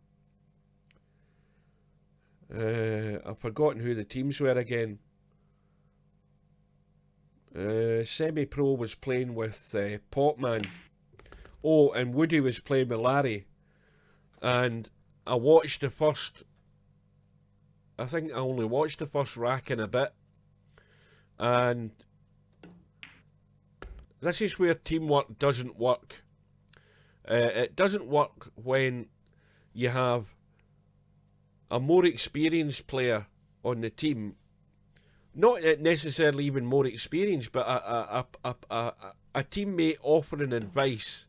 I've forgotten who the teams were again. Semi-Pro was playing with Potman. Oh, and Woody was playing with Larry. And I watched the first... I think I only watched the first rack in a bit. And this is where teamwork doesn't work. It doesn't work when you have a more experienced player on the team. Not necessarily even more experienced, but a teammate offering advice.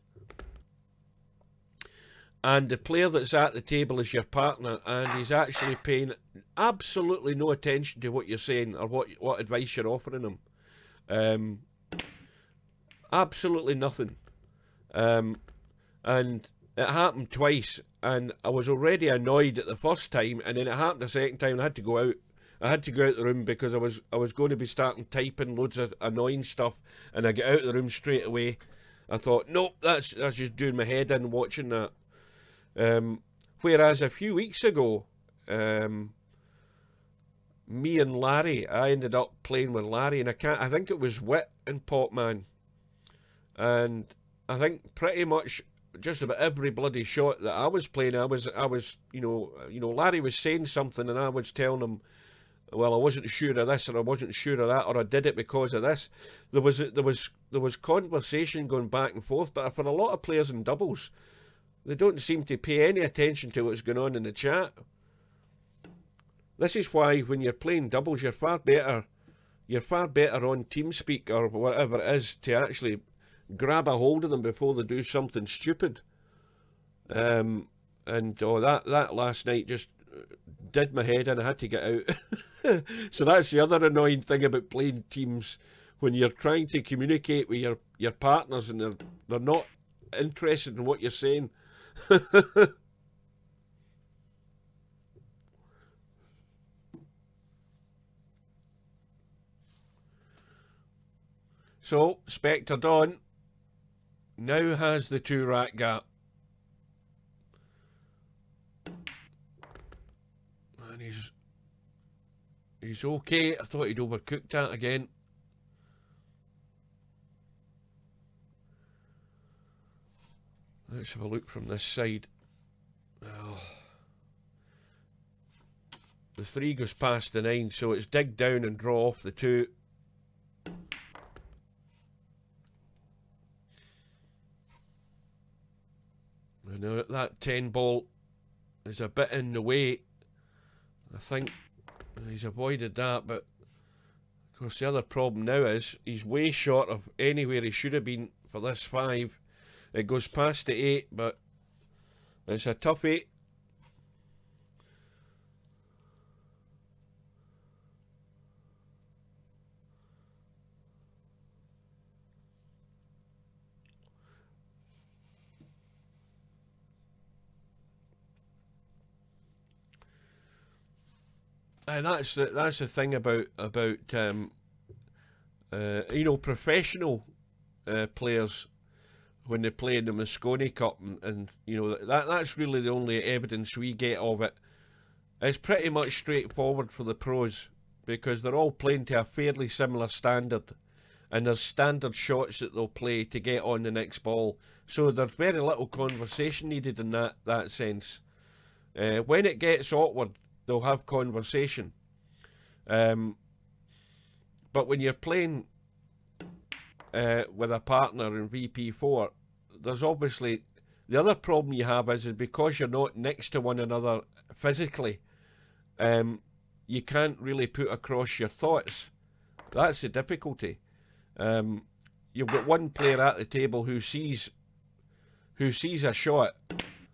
And the player that's at the table is your partner, and he's actually paying absolutely no attention to what you're saying or what advice you're offering him. Absolutely nothing. And it happened twice, and I was already annoyed at the first time, and then it happened the second time, and I had to go out. I had to go out the room because I was going to be starting typing loads of annoying stuff, and I get out of the room straight away. I thought, nope, that's just doing my head in watching that. Whereas a few weeks ago, me and Larry, I ended up playing with Larry, and I think it was Wit and Potman, and I think pretty much just about every bloody shot that I was playing, I was you know Larry was saying something, and I was telling him, well, I wasn't sure of this, or I wasn't sure of that, or I did it because of this. There was conversation going back and forth, but for a lot of players in doubles, they don't seem to pay any attention to what's going on in the chat. This is why when you're playing doubles, you're far better on TeamSpeak or whatever it is to actually grab a hold of them before they do something stupid. And that last night just did my head in. I had to get out. So that's the other annoying thing about playing teams, when you're trying to communicate with your partners and they're not interested in what you're saying. So Spectredawn now has the 2 rack gap. And he's okay. I thought he'd overcooked that again. Let's have a look from this side. Oh. The 3 goes past the 9, so it's dig down and draw off the 2. And now that 10 ball is a bit in the way. I think he's avoided that, but of course the other problem now is he's way short of anywhere he should have been for this 5. It goes past the 8, but it's a tough 8. And that's the thing about you know, professional players when they play in the Moscone Cup, and you know that's really the only evidence we get of it. It's pretty much straightforward for the pros because they're all playing to a fairly similar standard, and there's standard shots that they'll play to get on the next ball. So there's very little conversation needed in that sense. When it gets awkward, they'll have conversation. But when you're playing with a partner in VP4, there's obviously the other problem you have is because you're not next to one another physically, you can't really put across your thoughts. That's the difficulty. You've got one player at the table who sees a shot,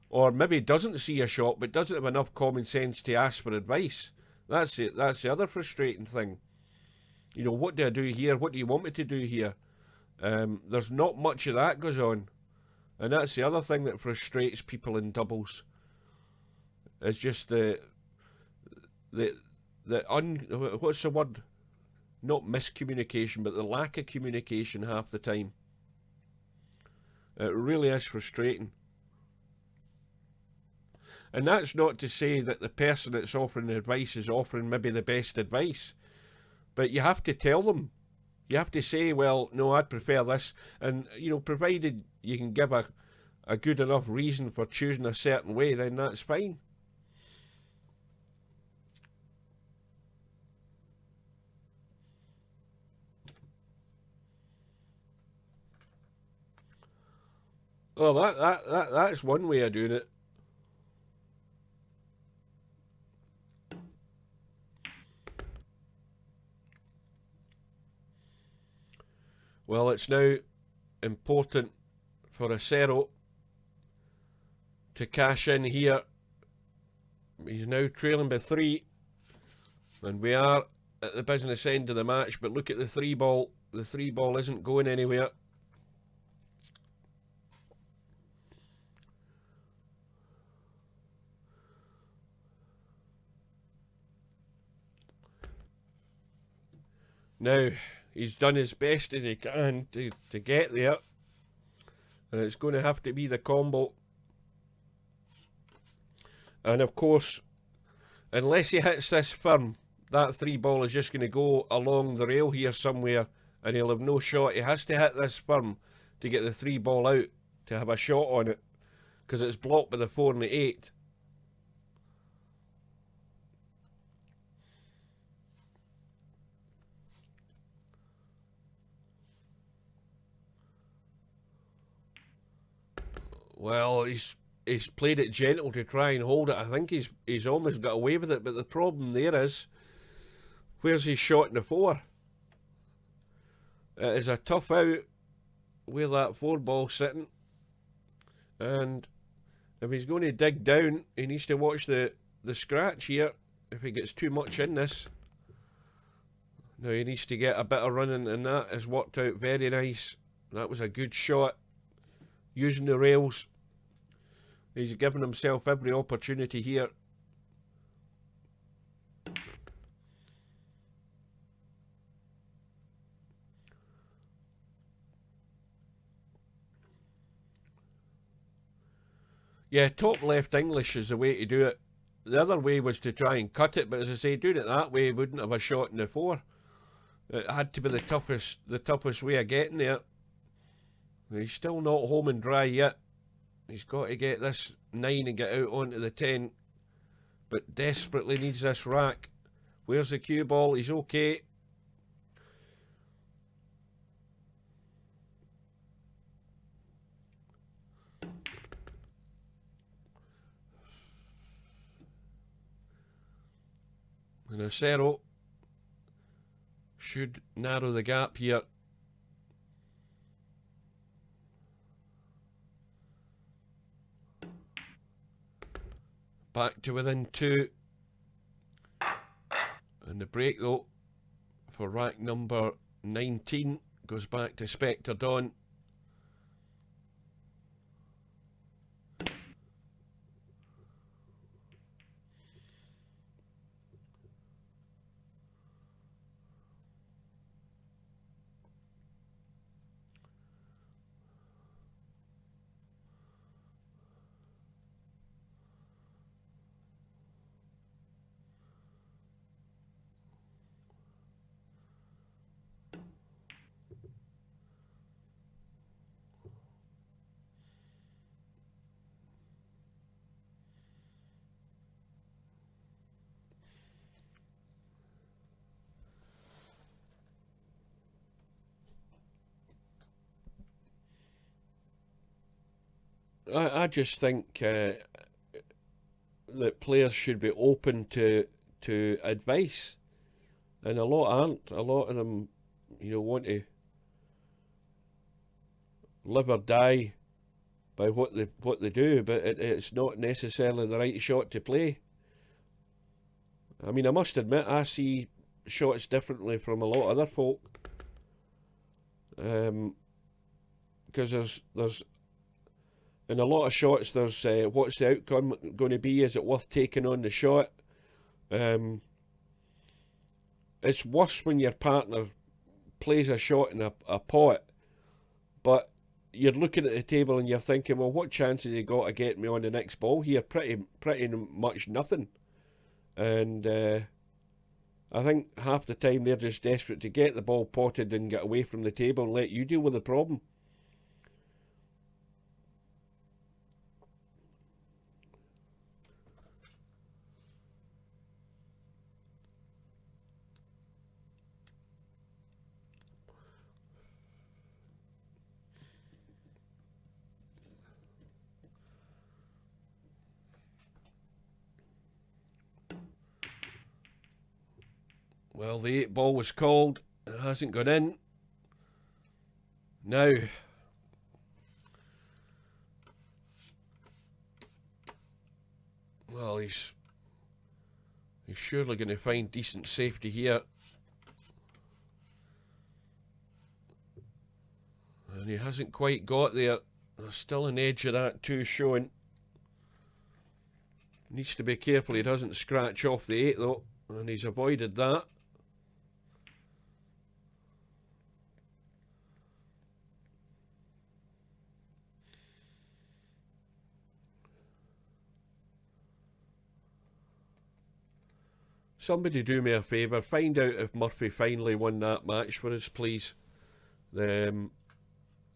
or maybe doesn't see a shot but doesn't have enough common sense to ask for advice. That's the other frustrating thing. You know, what do I do here? What do you want me to do here? There's not much of that goes on, and that's the other thing that frustrates people in doubles. It's just what's the word? Not miscommunication, but the lack of communication half the time. It really is frustrating. And that's not to say that the person that's offering advice is offering maybe the best advice, but you have to tell them. You have to say, well, no, I'd prefer this. And, you know, provided you can give a good enough reason for choosing a certain way, then that's fine. Well, that's one way of doing it. Well, it's now important for acero to cash in here. He's now trailing by 3, and we are at the business end of the match, but look at the 3 ball. The 3 ball isn't going anywhere. Now, he's done as best as he can to get there, and it's going to have to be the combo. And of course, unless he hits this firm, that 3 ball is just going to go along the rail here somewhere, and he'll have no shot. He has to hit this firm to get the 3 ball out, to have a shot on it, because it's blocked by the 4 and the 8. Well, he's played it gentle to try and hold it. I think he's almost got away with it, but the problem there is, where's his shot in the 4? It is a tough out where that 4 ball's sitting, and if he's going to dig down, he needs to watch the scratch here if he gets too much in this. Now he needs to get a bit of running, and that has worked out very nice. That was a good shot using the rails. He's given himself every opportunity here. Yeah, top left English is the way to do it. The other way was to try and cut it, but as I say, doing it that way wouldn't have a shot in the 4. It had to be the toughest way of getting there. He's still not home and dry yet. He's got to get this 9 and get out onto the 10, but desperately needs this rack. Where's the cue ball? He's okay. And Acero should narrow the gap here. Back to within 2. And the break though for rack number 19 goes back to Spectredawn. I just think that players should be open to advice, and a lot aren't. A lot of them, want to live or die by what they do, but it's not necessarily the right shot to play. I mean, I must admit, I see shots differently from a lot of other folk, because there's in a lot of shots, there's what's the outcome going to be? Is it worth taking on the shot? It's worse when your partner plays a shot in a pot, but you're looking at the table and you're thinking, well, what chance has he got to get me on the next ball here? Pretty much nothing. And I think half the time they're just desperate to get the ball potted and get away from the table and let you deal with the problem. Well, the 8 ball was called. It hasn't gone in. Now, well, he's surely going to find decent safety here. And he hasn't quite got there. There's still an edge of that 2 showing. Needs to be careful he doesn't scratch off the 8 though. And he's avoided that. Somebody do me a favour, find out if Murphy finally won that match for us, please. If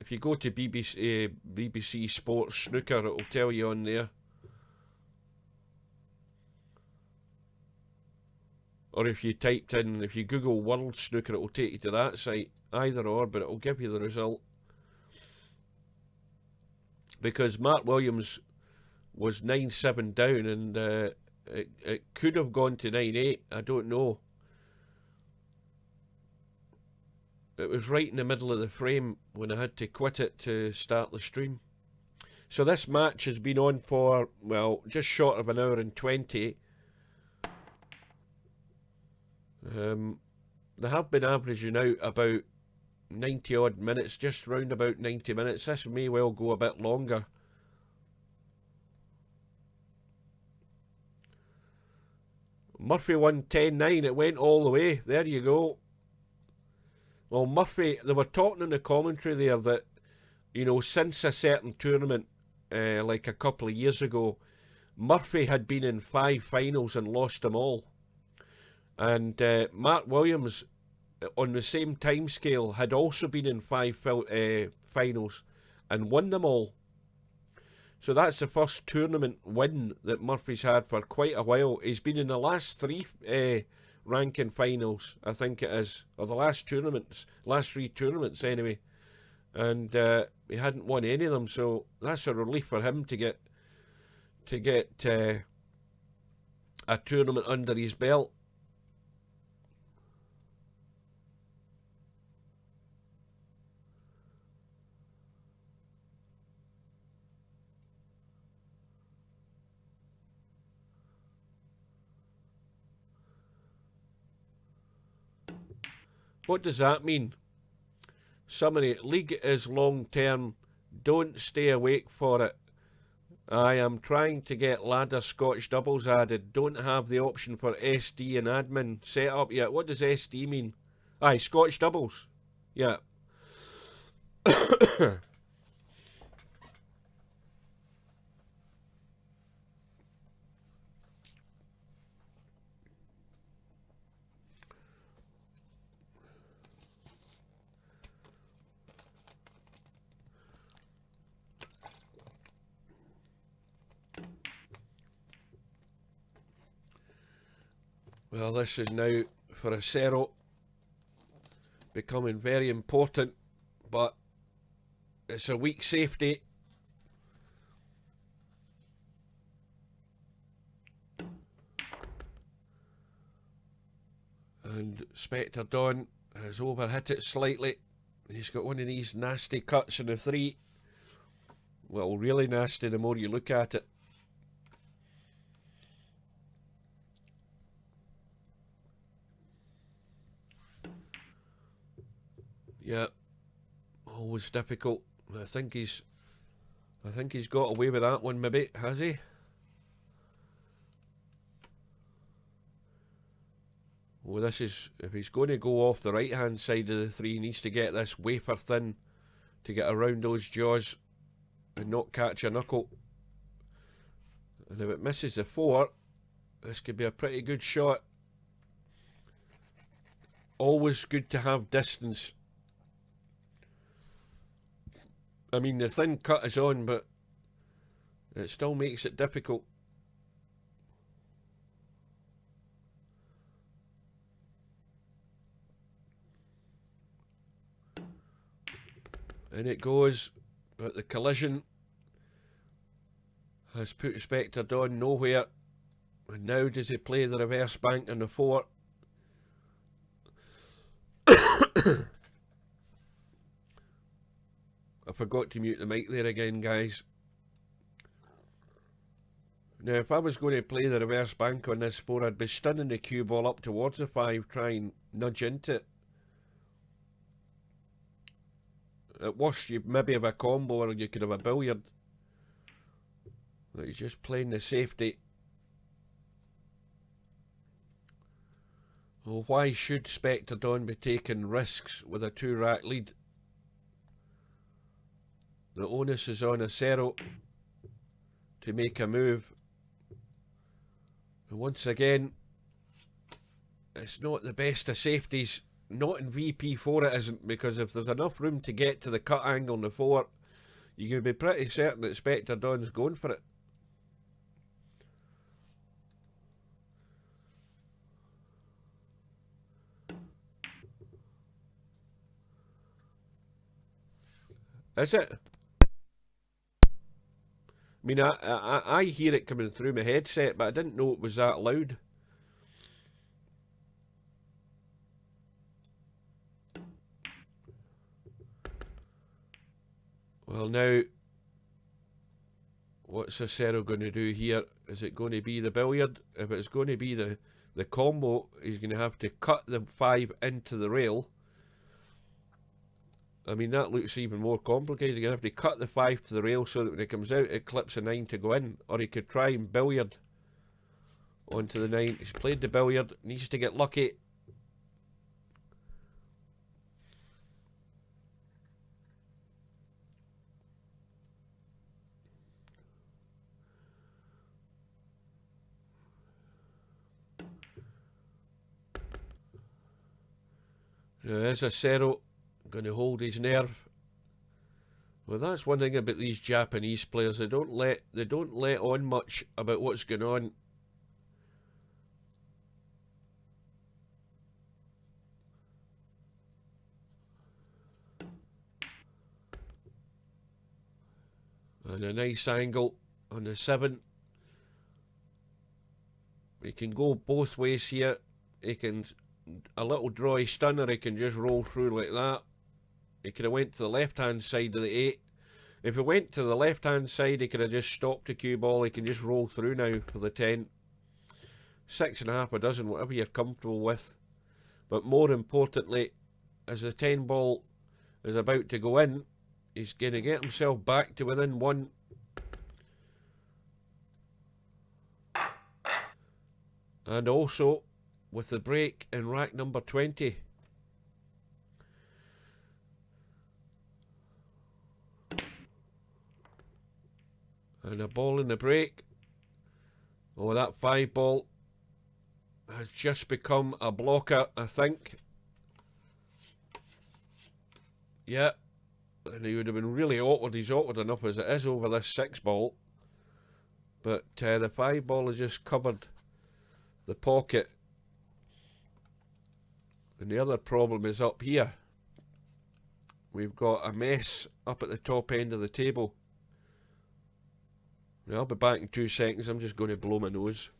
you go to BBC Sports Snooker, it'll tell you on there. Or if you typed in, if you Google World Snooker, it'll take you to that site. Either or, but it'll give you the result. Because Mark Williams was 9-7 down, and it could have gone to 9-8. I don't know. It was right in the middle of the frame when I had to quit it to start the stream. So this match has been on for, well, just short of an hour and 20. They have been averaging out about 90 odd minutes, just round about 90 minutes. This may well go a bit longer. Murphy won 10-9. It went all the way. There you go. Well, Murphy, they were talking in the commentary there that, since a certain tournament, like a couple of years ago, Murphy had been in 5 finals and lost them all. And Mark Williams, on the same time scale, had also been in 5 finals and won them all. So that's the first tournament win that Murphy's had for quite a while. He's been in the last 3 ranking finals, I think it is, or the last 3 tournaments anyway. And he hadn't won any of them, so that's a relief for him to get a tournament under his belt. What does that mean? Summary, league is long term. Don't stay awake for it. I am trying to get ladder Scotch doubles added. Don't have the option for SD and admin set up yet. What does SD mean? Aye, Scotch doubles. Yeah. Well, this is now for acero becoming very important, but it's a weak safety. And Spectredawn has overhit it slightly. He's got one of these nasty cuts in the 3. Well, really nasty the more you look at it. Yeah, always difficult. I think he's got away with that one, maybe, has he? Well, this is, if he's going to go off the right hand side of the 3, he needs to get this wafer thin to get around those jaws and not catch a knuckle. And if it misses the 4, this could be a pretty good shot. Always good to have distance. I mean, the thin cut is on, but it still makes it difficult. And it goes, but the collision has put Spectredawn nowhere. And now does he play the reverse bank on the 4? I forgot to mute the mic there again, guys. Now, if I was going to play the reverse bank on this 4, I'd be stunning the cue ball up towards the 5, try and nudge into it. At worst, you maybe have a combo, or you could have a billiard. But he's just playing the safety. Well, why should Spectredawn be taking risks with a 2-rack lead? The onus is on acero to make a move. And once again, it's not the best of safeties. Not in VP4 it isn't, because if there's enough room to get to the cut angle in the 4, you can be pretty certain that Spectredawn's going for it. Is it? I mean, I hear it coming through my headset, but I didn't know it was that loud. Well, now, what's acero going to do here? Is it going to be the billiard? If it's going to be the combo, he's going to have to cut the 5 into the rail. I mean, that looks even more complicated. You're going to have to cut the 5 to the rail so that when it comes out, it clips a 9 to go in. Or he could try and billiard onto the 9. He's played the billiard, needs to get lucky. Now, is acero going to hold his nerve? Well, that's one thing about these Japanese players. They don't let on much about what's going on. And a nice angle on the 7. He can go both ways here. He can a little drawy stunner, he can just roll through like that. He could have went to the left hand side of the 8. If he went to the left hand side, he could have just stopped the cue ball. He can just roll through now for the 10. 6.5 a dozen, whatever you're comfortable with. But more importantly, as the 10 ball is about to go in, he's going to get himself back to within 1. And also with the break in rack number 20. And a ball in the break. Oh, that 5 ball has just become a blocker, I think. Yeah. And he would have been really awkward. He's awkward enough as it is over this 6 ball. But the 5 ball has just covered the pocket. And the other problem is up here. We've got a mess up at the top end of the table. Now, I'll be back in 2 seconds. I'm just going to blow my nose.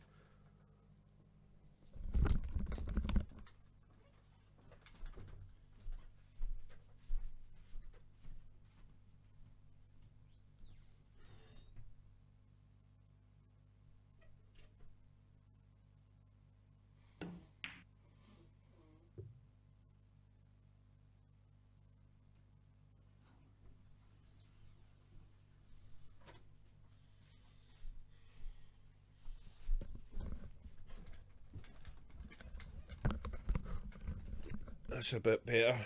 That's a bit better.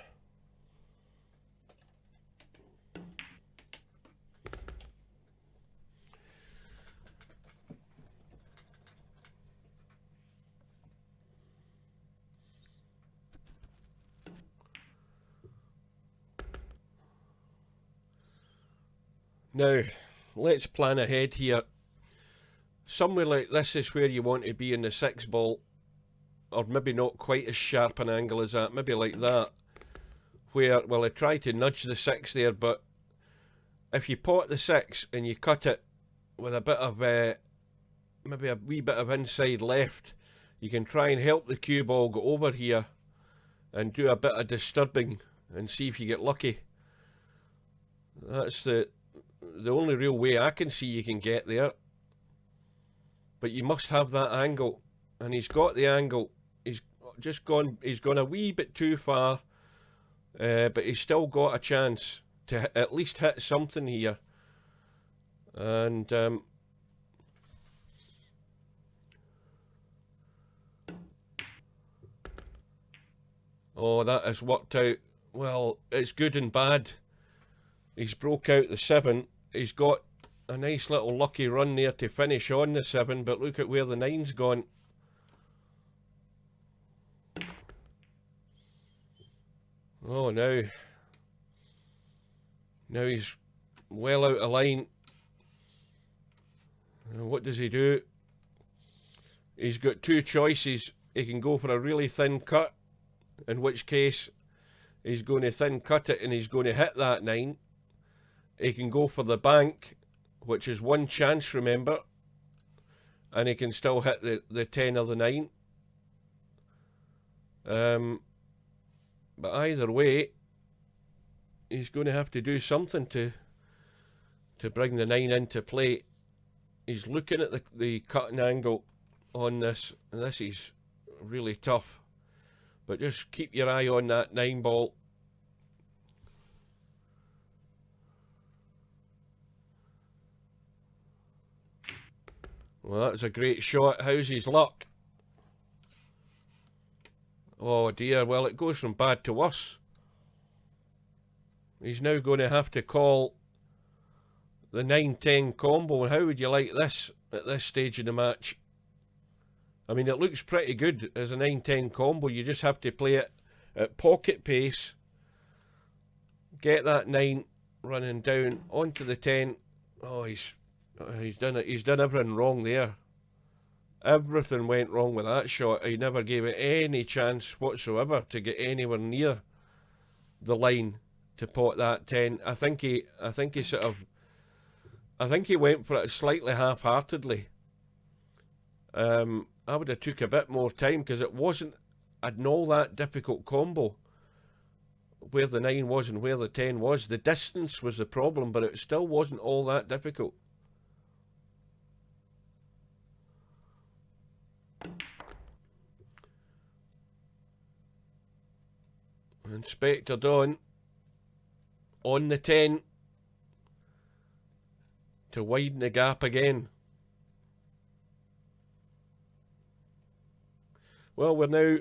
Now, let's plan ahead here. Somewhere like this is where you want to be in the 6 ball. Or maybe not quite as sharp an angle as that. Maybe like that. Where, well, I try to nudge the 6 there, but if you pot the 6 and you cut it with a bit of, maybe a wee bit of inside left, you can try and help the cue ball go over here and do a bit of disturbing and see if you get lucky. That's the only real way I can see you can get there. But you must have that angle. And he's got the angle. He's just gone, he's gone a wee bit too far. But he's still got a chance to at least hit something here. And oh, that has worked out. Well, it's good and bad. He's broke out the 7. He's got a nice little lucky run there to finish on the 7, but look at where the 9's gone. Oh, now he's well out of line. And what does he do? He's got 2 choices. He can go for a really thin cut, in which case he's going to thin cut it and he's going to hit that 9. He can go for the bank, which is 1 chance, remember, and he can still hit the 10 or the 9. But either way, he's going to have to do something to bring the 9 into play. He's looking at the cutting angle on this, and this is really tough. But just keep your eye on that 9 ball. Well, that's a great shot. How's his luck? Oh dear, well, it goes from bad to worse. He's now going to have to call the 9-10 combo. And how would you like this at this stage of the match? I mean, it looks pretty good as a 9-10 combo. You just have to play it at pocket pace. Get that 9 running down onto the 10. Oh, he's done it. He's done everything wrong there. Everything went wrong with that shot. He never gave it any chance whatsoever to get anywhere near the line to pot that 10. I think he went for it slightly half-heartedly. I would have took a bit more time because it wasn't an all that difficult combo where the 9 was and where the 10 was. The distance was the problem, but it still wasn't all that difficult. And Spectredawn on the 10 to widen the gap again. Well, we're now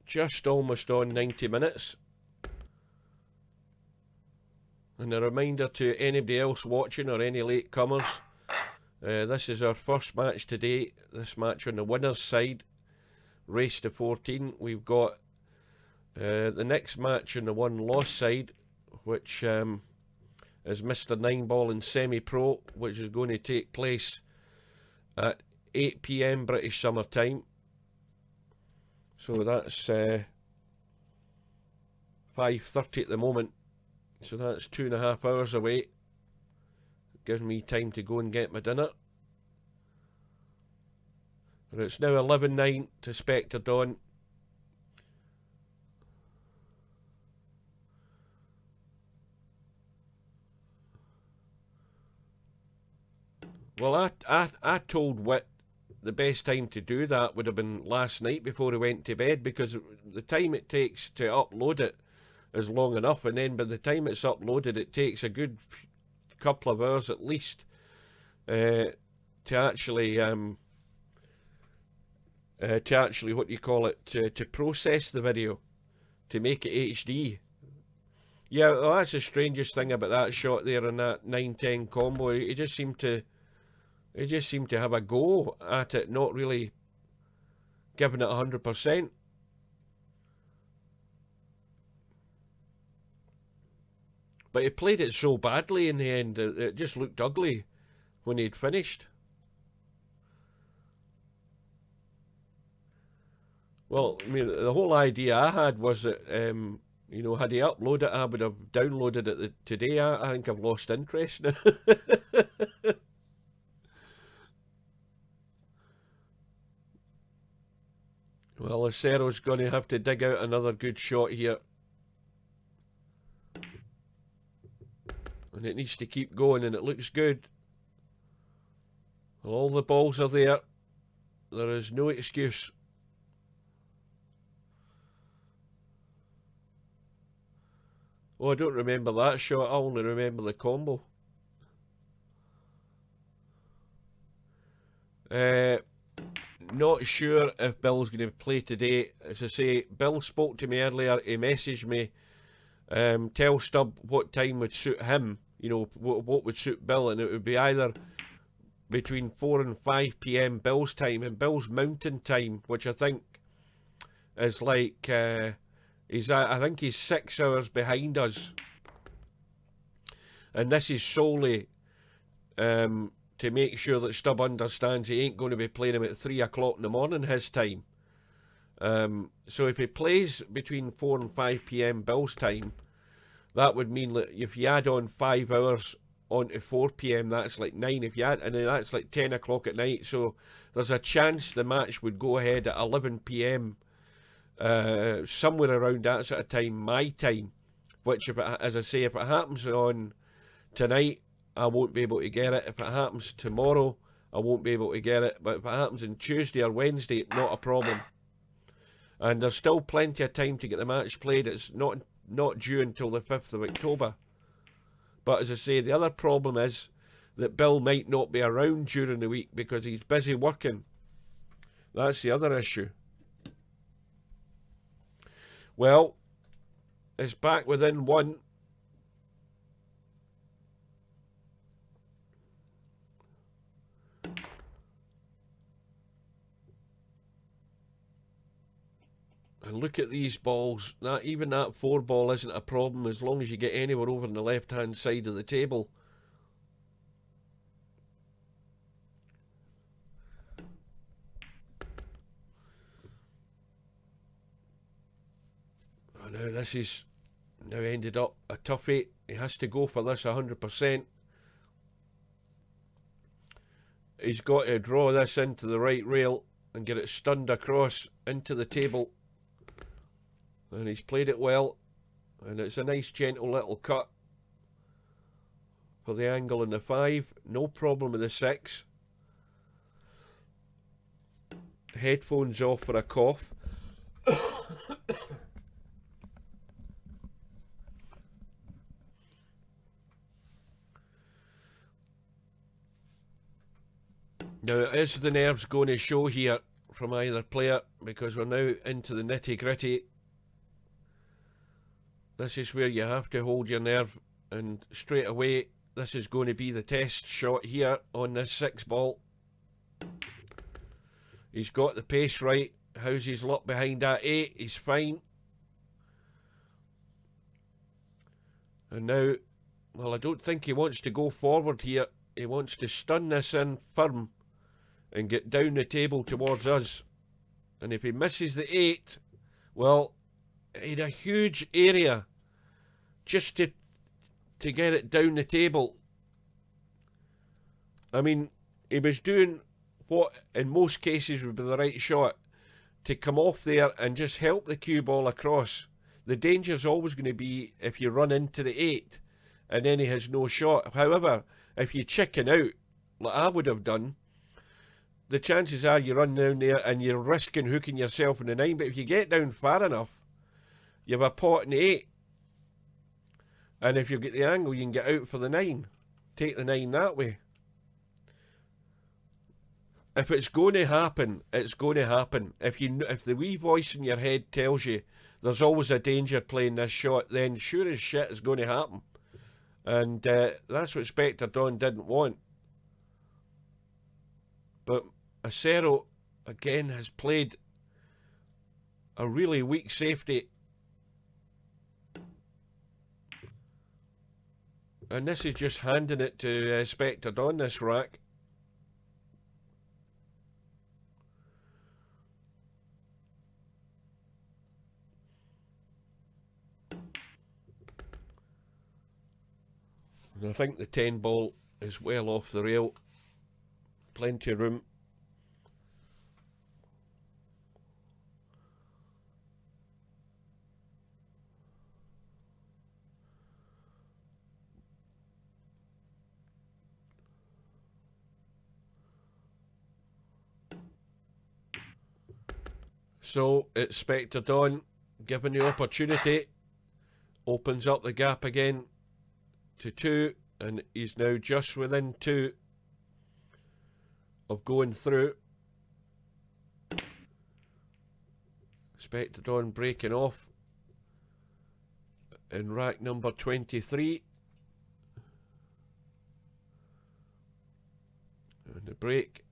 just almost on 90 minutes. And a reminder to anybody else watching or any latecomers, this is our first match today. This match on the winner's side, race to 14. We've got the next match on the one-loss side, which is Mr. 9-Ball and Semi-Pro, which is going to take place at 8 PM British Summer Time. So that's 5:30 at the moment. So that's 2.5 hours away. Gives me time to go and get my dinner. And it's now 11-9 to Spectredawn. Well, I told Wit the best time to do that would have been last night before he went to bed, because the time it takes to upload it is long enough, and then by the time it's uploaded it takes a good couple of hours at least to actually what do you call it, to process the video, to make it HD. Yeah, well, that's the strangest thing about that shot there in that 9-10 combo. He just seemed to have a go at it, not really giving it 100%. But he played it so badly in the end, it just looked ugly when he'd finished. Well, I mean, the whole idea I had was that, you know, had he uploaded it, I would have downloaded it today. I think I've lost interest now. Well, Acero's going to have to dig out another good shot here. And it needs to keep going, and it looks good. Well, all the balls are there. There is no excuse. Oh, I don't remember that shot. I only remember the combo. Not sure if Bill's going to play today. As I say, Bill spoke to me earlier. He messaged me. Tell Stubb what time would suit him. You know, what would suit Bill, and it would be either between 4 and 5 PM Bill's time, and Bill's mountain time, which I think is like I think he's 6 hours behind us, and this is solely to make sure that Stubb understands he ain't going to be playing him at 3 o'clock in the morning his time. So if he plays between 4 and 5 PM Bill's time, that would mean that if you add on 5 hours onto 4 PM, that's like 9. If you add, and then that's like 10 o'clock at night. So there's a chance the match would go ahead at 11 PM, somewhere around that sort of time, my time. Which, if it, as I say, if it happens on tonight, I won't be able to get it. If it happens tomorrow, I won't be able to get it. But if it happens on Tuesday or Wednesday, not a problem. And there's still plenty of time to get the match played. It's not due until the 5th of October. But as I say, the other problem is that Bill might not be around during the week because he's busy working. That's the other issue. Well, it's back within one. And look at these balls. Even that 4 ball isn't a problem as long as you get anywhere over on the left-hand side of the table. Oh, now this is now ended up a toughie. He has to go for this 100%. He's got to draw this into the right rail and get it stunned across into the table. And he's played it well, and it's a nice gentle little cut for the angle in the 5. No problem with the 6. Headphones off for a cough. Now, is the nerves going to show here from either player? Because we're now into the nitty gritty. This is where you have to hold your nerve, and straight away this is going to be the test shot here on this 6 ball. He's got the pace right. How's his luck behind that 8? He's fine. And now, well, I don't think he wants to go forward here. He wants to stun this in firm and get down the table towards us. And if he misses the 8, well, he had a huge area just to get it down the table. I mean, he was doing what in most cases would be the right shot, to come off there and just help the cue ball across. The danger's always going to be if you run into the 8 and then he has no shot. However, if you chicken out, like I would have done, the chances are you run down there and you're risking hooking yourself in the 9. But if you get down far enough, you have a pot in the 8. And if you get the angle, you can get out for the 9. Take the 9 that way. If it's going to happen, it's going to happen. If the wee voice in your head tells you there's always a danger playing this shot, then sure as shit it's going to happen. And that's what Spectredawn didn't want. But Acero, again, has played a really weak safety. And this is just handing it to Spectredawn, this rack. And I think the 10 ball is well off the rail. Plenty of room. So it's Spectredawn given the opportunity. Opens up the gap again to 2, and he's now just within 2 of going through. Spectredawn breaking off in rack number 23. And the break.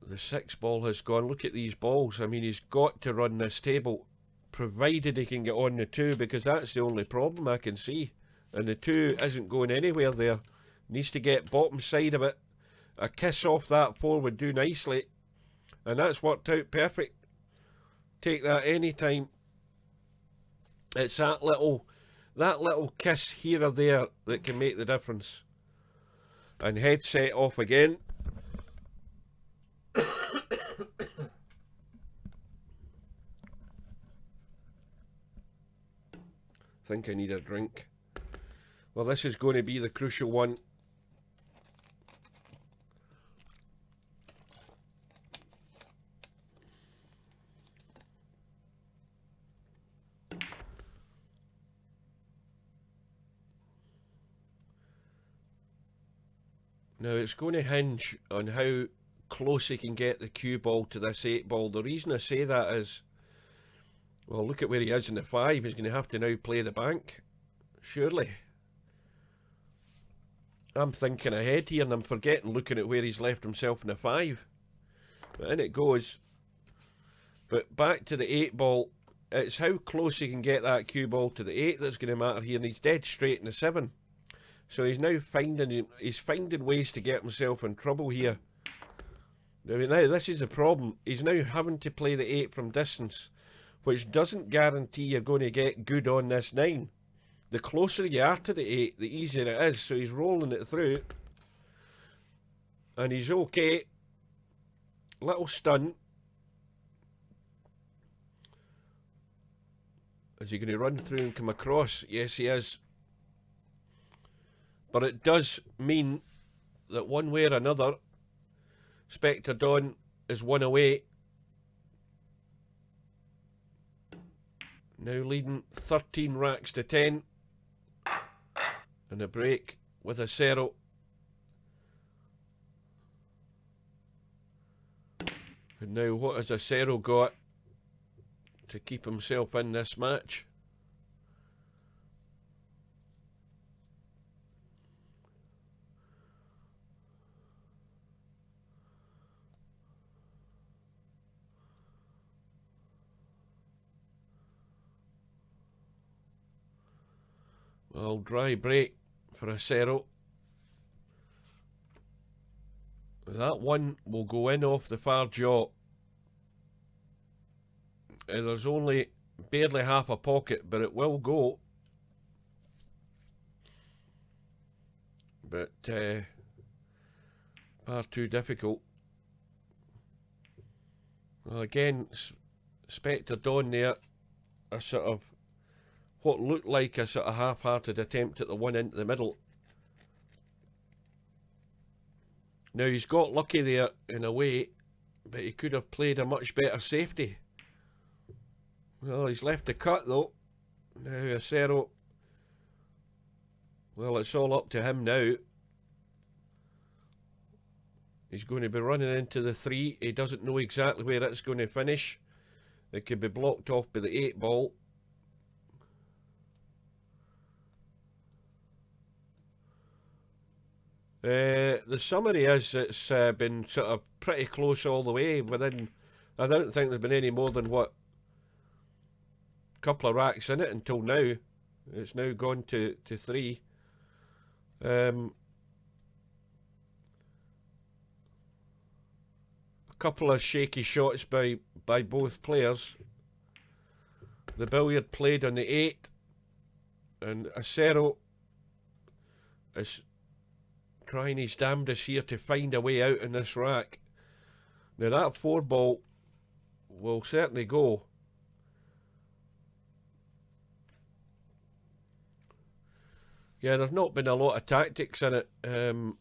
The 6 ball has gone. Look at these balls. I mean, he's got to run this table, provided he can get on the 2, because that's the only problem I can see. And the 2 isn't going anywhere there. Needs to get bottom side of it. A kiss off that 4 would do nicely. And that's worked out perfect. Take that any time. It's that little kiss here or there that can make the difference. And headset off again. Think I need a drink. Well, this is going to be the crucial one. Now, it's going to hinge on how close he can get the cue ball to this 8 ball. The reason I say that is, well, look at where he is in the 5. He's going to have to now play the bank, surely. I'm thinking ahead here and I'm forgetting looking at where he's left himself in the 5. But in it goes. But back to the 8 ball. It's how close he can get that cue ball to the 8 that's going to matter here. And he's dead straight in the 7. So he's now finding ways to get himself in trouble here. Now this is the problem. He's now having to play the 8 from distance, which doesn't guarantee you're going to get good on this 9. The closer you are to the 8, the easier it is. So he's rolling it through. And he's okay. Little stun. Is he going to run through and come across? Yes, he is. But it does mean that one way or another, Spectredawn is 1 away. Now leading 13 racks to 10. And a break with Acero. And now what has Acero got to keep himself in this match? Well, dry break for Acero. That one will go in off the far jaw. There's only barely half a pocket, but it will go. But far too difficult. Well, again, Spectredawn there, a sort of what looked like a sort of half-hearted attempt at the one into the middle. Now he's got lucky there in a way, but he could have played a much better safety. Well, he's left the cut though. Now Acero, well, it's all up to him now. He's going to be running into the 3. He doesn't know exactly where it's going to finish. It could be blocked off by the 8 ball. The summary is it's been sort of pretty close all the way. Within, I don't think there's been any more than what, couple of racks in it until now. It's now gone to 3. A couple of shaky shots by both players. The billiard played on the 8, and Acero is trying his damnedest here to find a way out in this rack. Now that 4 ball will certainly go. Yeah, there's not been a lot of tactics in it. You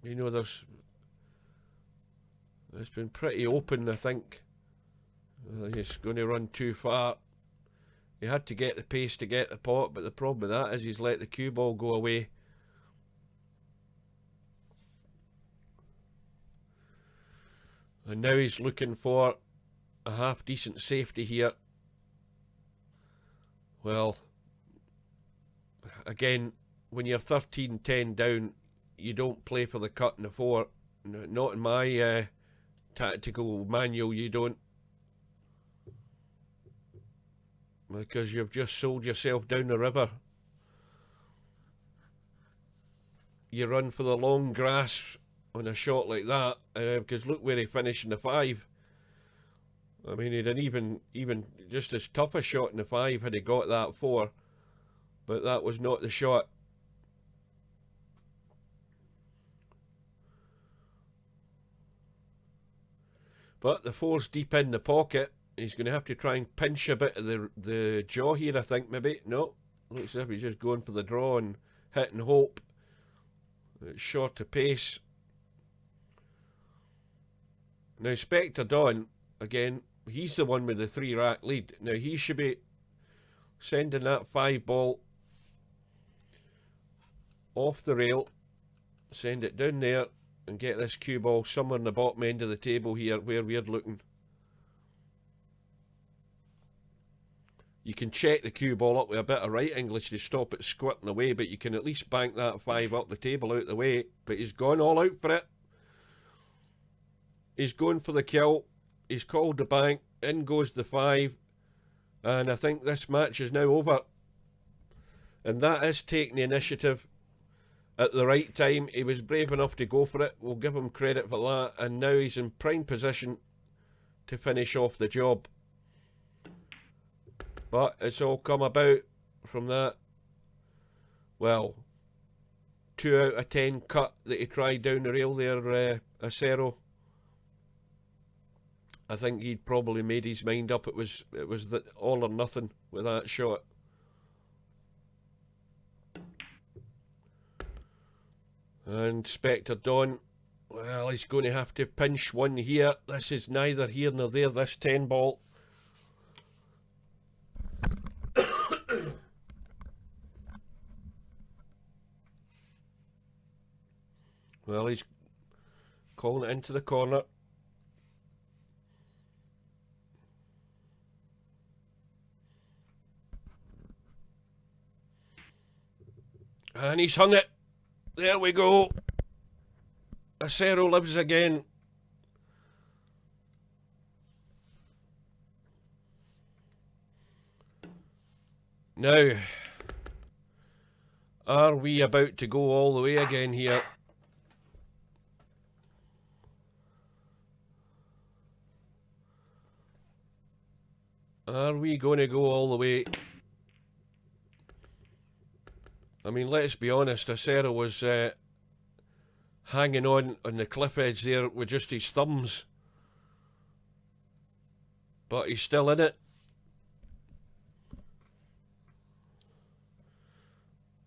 know, it's been pretty open, I think. He's going to run too far. He had to get the pace to get the pot, but the problem with that is he's let the cue ball go away. And now he's looking for a half-decent safety here. Well, again, when you're 13-10 down, you don't play for the cut in the 4. Not in my tactical manual, you don't. Because you've just sold yourself down the river. You run for the long grass on a shot like that, because look where he finished in the 5. I mean, he'd an even just as tough a shot in the 5 had he got that 4, but that was not the shot. But the 4's deep in the pocket. He's going to have to try and pinch a bit of the jaw here, I think, maybe. No, looks as if he's just going for the draw and hit and hope. It's short of pace. Now Spectredawn, again, he's the one with the 3 rack lead. Now he should be sending that 5 ball off the rail, send it down there and get this cue ball somewhere in the bottom end of the table here where we're looking. You can check the cue ball up with a bit of right English to stop it squirting away, but you can at least bank that 5 up the table out the way. But he's gone all out for it. He's going for the kill. He's called the bank. In goes the 5. And I think this match is now over. And that is taking the initiative at the right time. He was brave enough to go for it. We'll give him credit for that. And now he's in prime position to finish off the job. But it's all come about from that, well, 2 out of 10 cut that he tried down the rail there, Acero. I think he'd probably made his mind up. It was the all or nothing with that shot. And Spectredawn, well, he's going to have to pinch one here. This is neither here nor there, this 10 ball. Well, he's calling it into the corner. And he's hung it. There we go. Acero lives again. Now, are we about to go all the way again here? Are we going to go all the way? I mean, let's be honest, Acero was hanging on the cliff edge there with just his thumbs. But he's still in it.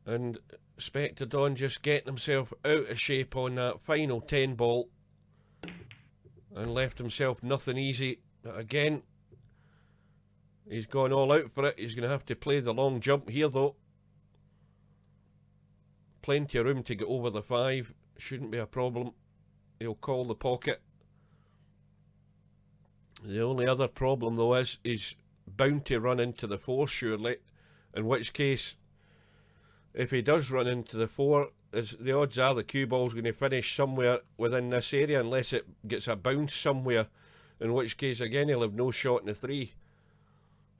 And Spectredawn just getting himself out of shape on that final 10 ball. And left himself nothing easy. But again, he's gone all out for it. He's going to have to play the long jump here though. Plenty of room to get over the 5. Shouldn't be a problem. He'll call the pocket. The only other problem though is he's bound to run into the 4 surely. In which case, if he does run into the 4, the odds are the cue ball's going to finish somewhere within this area unless it gets a bounce somewhere. In which case again he'll have no shot in the 3.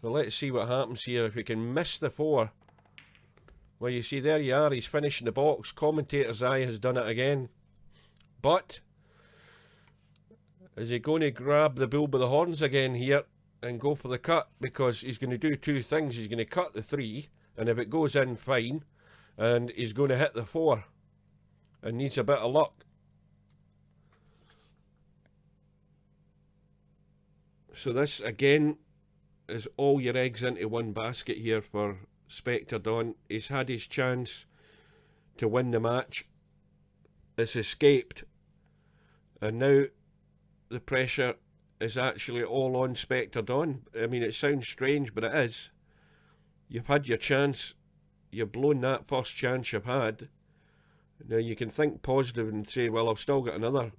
So let's see what happens here. If he can miss the 4. Well, you see, there you are, he's finishing the box. Commentator's eye has done it again. But, is he going to grab the bull by the horns again here and go for the cut? Because he's going to do 2 things. He's going to cut the 3, and if it goes in, fine. And he's going to hit the 4. And needs a bit of luck. So this, again, is all your eggs into one basket here for Spectredawn. He's had his chance to win the match. It's escaped. And now the pressure is actually all on Spectredawn. I mean, it sounds strange, but it is. You've had your chance. You've blown that first chance you've had. Now you can think positive and say, well, I've still got another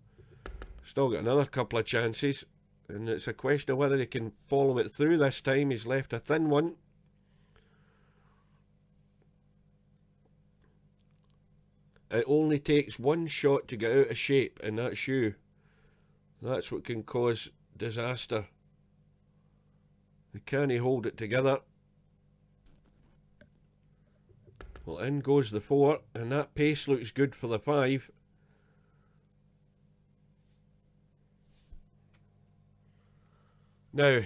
couple of chances. And it's a question of whether he can follow it through this time. He's left a thin one. It only takes one shot to get out of shape, and that's you. That's what can cause disaster. Can he hold it together? Well, in goes the 4, and that pace looks good for the 5. Now,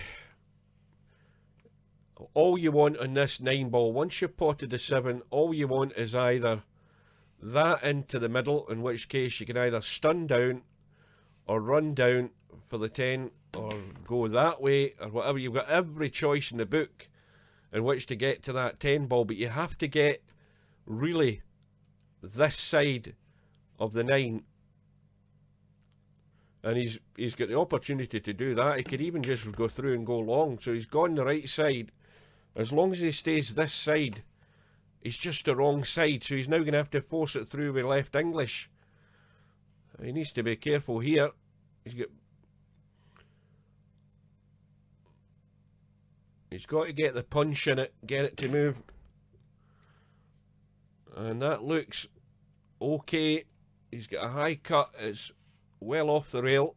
all you want on this 9 ball, once you've potted the 7, all you want is either that into the middle, in which case you can either stun down or run down for the 10 or go that way or whatever. You've got every choice in the book in which to get to that 10 ball, but you have to get really this side of the 9. And he's got the opportunity to do that. He could even just go through and go long. So he's gone the right side. As long as he stays this side, he's just the wrong side. So he's now going to have to force it through with left English. He needs to be careful here. He's got to get the punch in it, get it to move. And that looks okay. He's got a high cut. It's well off the rail.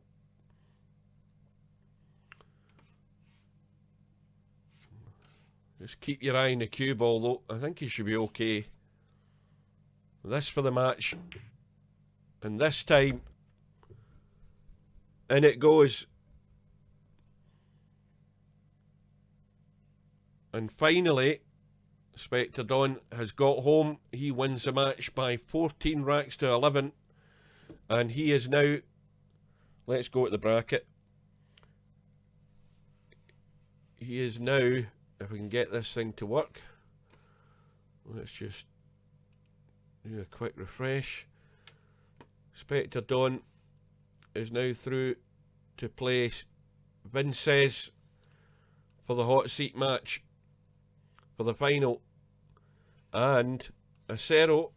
Just keep your eye on the cue ball though. I think he should be okay. This for the match. And this time, in it goes. And finally, Spectredawn has got home. He wins the match by 14 racks to 11. And he is now, let's go at the bracket. He is now, if we can get this thing to work, let's just do a quick refresh. Spectredawn is now through to play Vinces for the hot seat match for the final, and Acero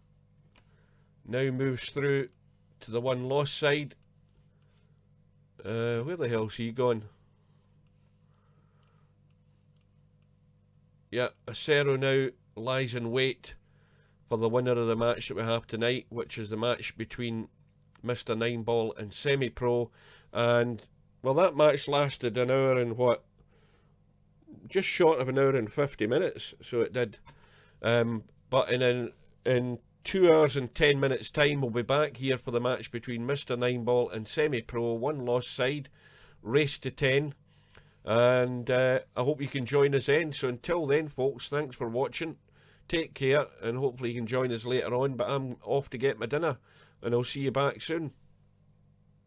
now moves through to the one loss side. Where the hell's he gone? Yeah, Acero now lies in wait for the winner of the match that we have tonight, which is the match between Mr. 9ball and Semi-Pro. And, well, that match lasted an hour and what? Just short of an hour and 50 minutes, so it did. But in 2 hours and 10 minutes time, we'll be back here for the match between Mr. 9ball and Semi-Pro, one lost side, race to 10. And I hope you can join us then. So until then, folks, thanks for watching. Take care, and hopefully you can join us later on. But I'm off to get my dinner, and I'll see you back soon.